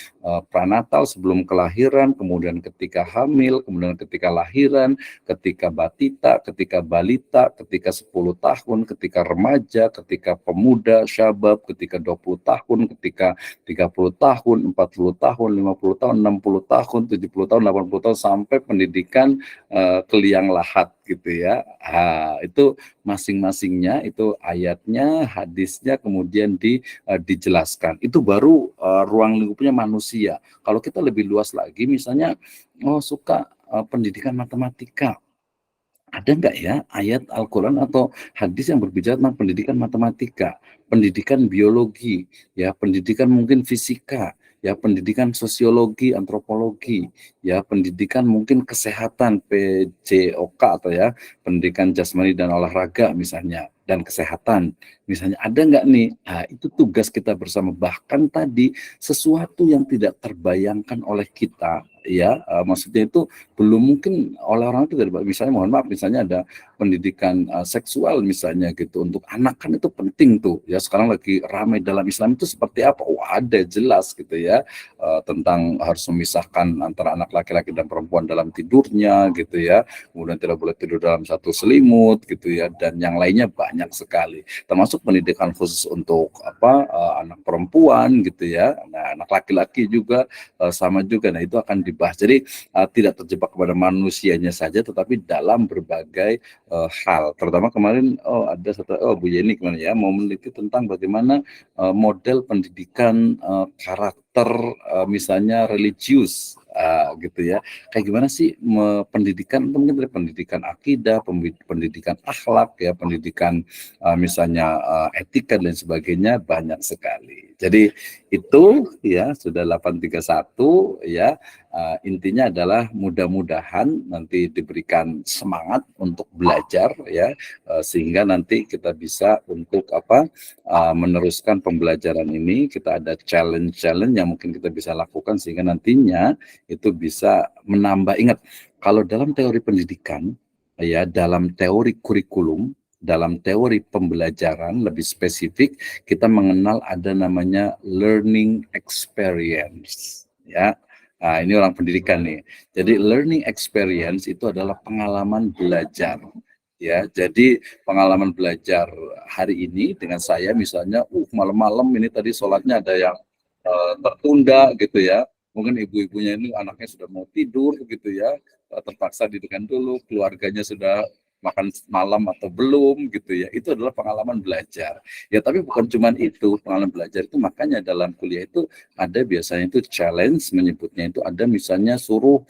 [SPEAKER 1] pranatal sebelum kelahiran, kemudian ketika hamil, kemudian ketika lahiran, ketika batita, ketika balita, ketika 10 tahun, ketika remaja, ketika pemuda, syabab, ketika 20 tahun, ketika 30 tahun, 40 tahun, 50 tahun, 60 tahun, 70 tahun, 80 tahun, sampai pendidikan keliang lahat gitu ya. Itu masing-masingnya itu ayatnya, hadisnya kemudian dijelaskan. Itu baru ruang lingkupnya manusia. Kalau kita lebih luas lagi, misalnya suka pendidikan matematika, ada nggak ya ayat Al-Quran atau hadis yang berbicara tentang pendidikan matematika, pendidikan biologi, ya pendidikan mungkin fisika, ya pendidikan sosiologi, antropologi, ya pendidikan mungkin kesehatan, PJOK atau ya pendidikan jasmani dan olahraga misalnya, dan kesehatan misalnya, ada nggak nih? Nah, itu tugas kita bersama. Bahkan tadi sesuatu yang tidak terbayangkan oleh kita ya, maksudnya itu belum mungkin oleh orang itu, misalnya mohon maaf, misalnya ada pendidikan seksual misalnya gitu untuk anak, kan itu penting tuh ya, sekarang lagi ramai dalam Islam itu seperti apa? Ada jelas gitu ya, tentang harus memisahkan antara anak laki-laki dan perempuan dalam tidurnya gitu ya, kemudian tidak boleh tidur dalam satu selimut gitu ya, dan yang lainnya banyak banyak sekali, termasuk pendidikan khusus untuk anak perempuan gitu ya. Nah, anak laki-laki juga sama juga. Nah, itu akan dibahas. Jadi tidak terjebak kepada manusianya saja, tetapi dalam berbagai hal. Terutama kemarin ada satu Bu Yeni kemarin ya mau meneliti tentang bagaimana model pendidikan karakter misalnya religius gitu ya. Kayak gimana sih pendidikan, mungkin dari pendidikan akidah, pendidikan akhlak ya, pendidikan misalnya etika dan sebagainya, banyak sekali. Jadi itu ya sudah 831 ya. Intinya adalah mudah-mudahan nanti diberikan semangat untuk belajar ya, sehingga nanti kita bisa untuk meneruskan pembelajaran ini. Kita ada challenge-challenge yang mungkin kita bisa lakukan sehingga nantinya itu bisa menambah. Ingat, kalau dalam teori pendidikan ya, dalam teori kurikulum, dalam teori pembelajaran lebih spesifik, kita mengenal ada namanya learning experience ya. Nah, ini orang pendidikan nih. Jadi learning experience itu adalah pengalaman belajar. Ya, jadi pengalaman belajar hari ini dengan saya misalnya, malam-malam ini tadi sholatnya ada yang tertunda gitu ya. Mungkin ibu-ibunya ini anaknya sudah mau tidur gitu ya, terpaksa dihidupkan dulu, keluarganya sudah makan malam atau belum gitu ya. Itu adalah pengalaman belajar. Ya, tapi bukan cuma itu, pengalaman belajar itu makanya dalam kuliah itu ada biasanya itu challenge, menyebutnya itu ada misalnya suruh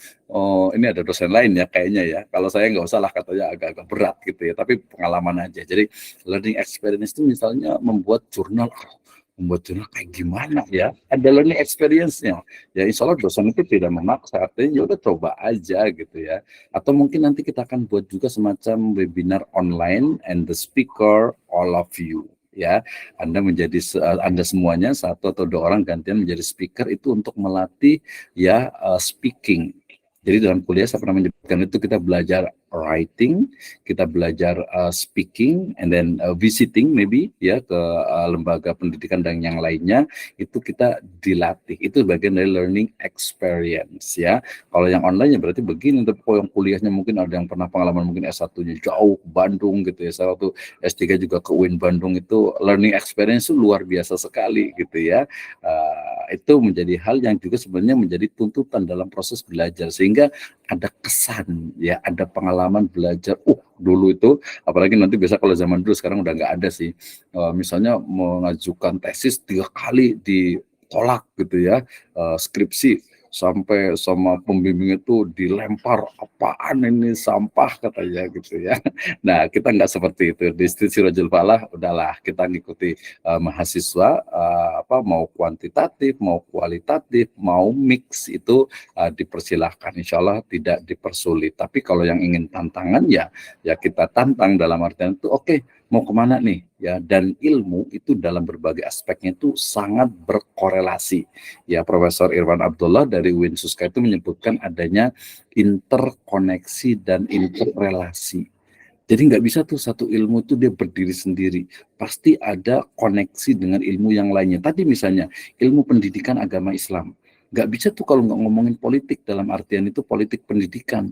[SPEAKER 1] ini ada dosen lain ya kayaknya ya. Kalau saya nggak usah lah, katanya agak-agak berat gitu ya, tapi pengalaman aja. Jadi learning experience itu misalnya membuat jurnal kayak gimana ya, ada learning experience-nya ya. Insya Allah dosen itu tidak memaksa, artinya ya udah coba aja gitu ya. Atau mungkin nanti kita akan buat juga semacam webinar online and the speaker all of you ya. Anda semuanya satu atau dua orang gantian menjadi speaker, itu untuk melatih ya speaking. Jadi dalam kuliah saya pernah menyebutkan itu, kita belajar writing, kita belajar speaking, and then visiting maybe ya ke lembaga pendidikan dan yang lainnya, itu kita dilatih. Itu bagian dari learning experience ya. Kalau yang online ya berarti begini, tapi kalau yang kuliahnya mungkin ada yang pernah pengalaman mungkin S1-nya jauh ke Bandung gitu ya. Saya waktu S3 juga ke UIN Bandung, itu learning experience itu luar biasa sekali gitu ya. Itu menjadi hal yang juga sebenarnya menjadi tuntutan dalam proses belajar, sehingga ada kesan ya, ada pengalaman belajar. Dulu itu, apalagi nanti biasa kalau zaman dulu, sekarang udah nggak ada sih. Misalnya mengajukan tesis 3 kali ditolak gitu ya, skripsi sampai sama pembimbing itu dilempar, apaan ini, sampah katanya gitu ya. Nah, kita nggak seperti itu. Di Sirajul Falah udahlah kita ngikuti mahasiswa mau kuantitatif, mau kualitatif, mau mix, itu dipersilahkan, insya Allah tidak dipersulit. Tapi kalau yang ingin tantangan ya kita tantang, dalam artian itu oke, mau kemana nih ya. Dan ilmu itu dalam berbagai aspeknya itu sangat berkorelasi ya. Profesor Irwan Abdullah dari UIN Suska itu menyebutkan adanya interkoneksi dan interrelasi. Jadi nggak bisa tuh satu ilmu itu dia berdiri sendiri, pasti ada koneksi dengan ilmu yang lainnya. Tadi misalnya ilmu pendidikan agama Islam, nggak bisa tuh kalau nggak ngomongin politik, dalam artian itu politik pendidikan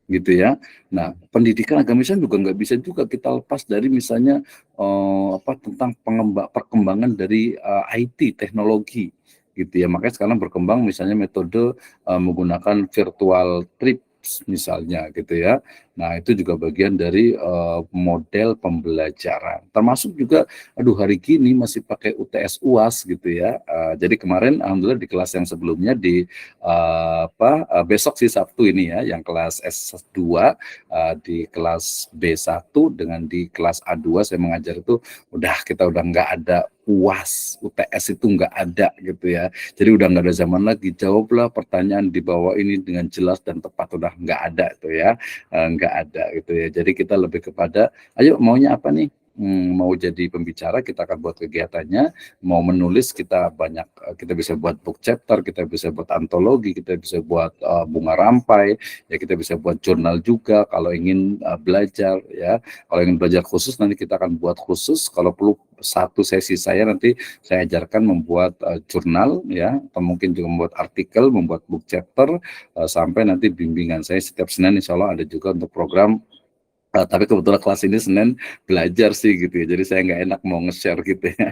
[SPEAKER 1] gitu ya. Nah, pendidikan agama Islam juga nggak bisa juga kita lepas dari misalnya tentang perkembangan dari IT, teknologi gitu ya. Makanya sekarang berkembang misalnya metode menggunakan virtual trip misalnya gitu ya. Nah, itu juga bagian dari model pembelajaran. Termasuk juga hari gini masih pakai UTS UAS gitu ya. Jadi kemarin alhamdulillah di kelas yang sebelumnya besok sih Sabtu ini ya, yang kelas S2 di kelas B1 dengan di kelas A2 saya mengajar itu kita udah nggak ada UAS, UTS itu nggak ada gitu ya. Jadi udah nggak ada zaman lagi, jawablah pertanyaan di bawah ini dengan jelas dan tepat, udah nggak ada tuh ya, nggak ada gitu ya. Jadi kita lebih kepada, ayo maunya apa nih? Mau jadi pembicara, kita akan buat kegiatannya. Mau menulis, kita bisa buat book chapter, kita bisa buat antologi, kita bisa buat bunga rampai, ya kita bisa buat jurnal juga kalau ingin belajar ya. Kalau ingin belajar khusus nanti kita akan buat khusus. Kalau perlu satu sesi saya nanti saya ajarkan membuat jurnal ya, atau mungkin juga membuat artikel, membuat book chapter, sampai nanti bimbingan saya setiap Senin insya Allah ada juga untuk program Tapi kebetulan kelas ini Senin belajar sih gitu ya, jadi saya nggak enak mau nge-share gitu ya.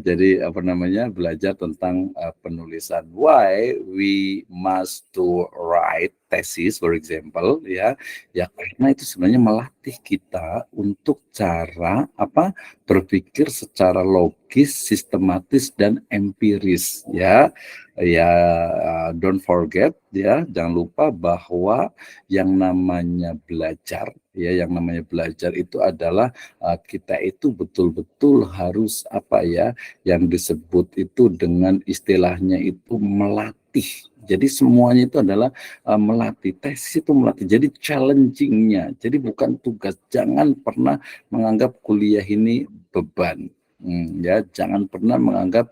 [SPEAKER 1] Jadi apa namanya, belajar tentang penulisan. Why we must to write thesis, for example, ya karena itu sebenarnya melatih kita untuk cara berpikir secara logis, sistematis dan empiris, ya. Don't forget, ya, jangan lupa bahwa yang namanya belajar itu adalah kita itu betul-betul harus yang disebut itu dengan istilahnya itu melatih. Jadi semuanya itu adalah melatih. Tesis itu melatih. Jadi challenging-nya. Jadi bukan tugas. Jangan pernah menganggap kuliah ini beban. Jangan pernah menganggap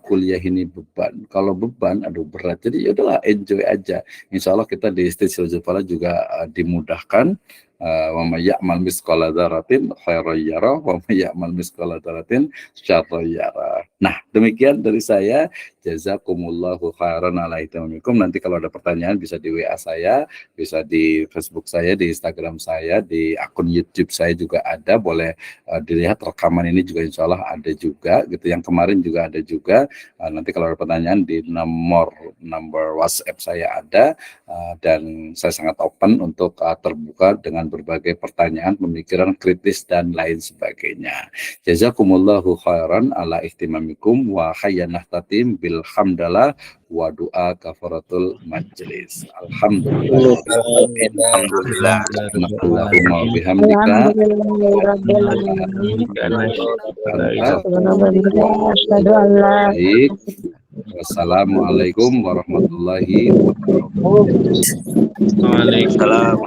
[SPEAKER 1] kuliah ini beban. Kalau beban, aduh berat. Jadi yaudahlah, enjoy aja. Insya Allah kita di Istiqlal Jepara juga dimudahkan. Wa may ya'mal mithqala dzarratin khairan yarah wa may ya'mal mithqala dzarratin syarran yarah. Nah, demikian dari saya. Jazakumullahu khairan ala ihtimamikum. Nanti kalau ada pertanyaan bisa di WA saya, bisa di Facebook saya, di Instagram saya, di akun YouTube saya juga ada. Boleh dilihat rekaman ini juga insya Allah ada juga gitu. Yang kemarin juga ada juga. Nanti kalau ada pertanyaan di nomor WhatsApp saya ada, dan saya sangat open untuk terbuka dengan berbagai pertanyaan, pemikiran kritis dan lain sebagainya. Jazakumullahu khairan ala ihtimamikum wa khayyanah tatim bil hamdalah wa doa kafaratul majlis. Alhamdulillah. Alhamdulillah. Allahumma bihamdika. Baik. Wassalamualaikum warahmatullahi wabarakatuh.
[SPEAKER 2] Waalaikumsalam.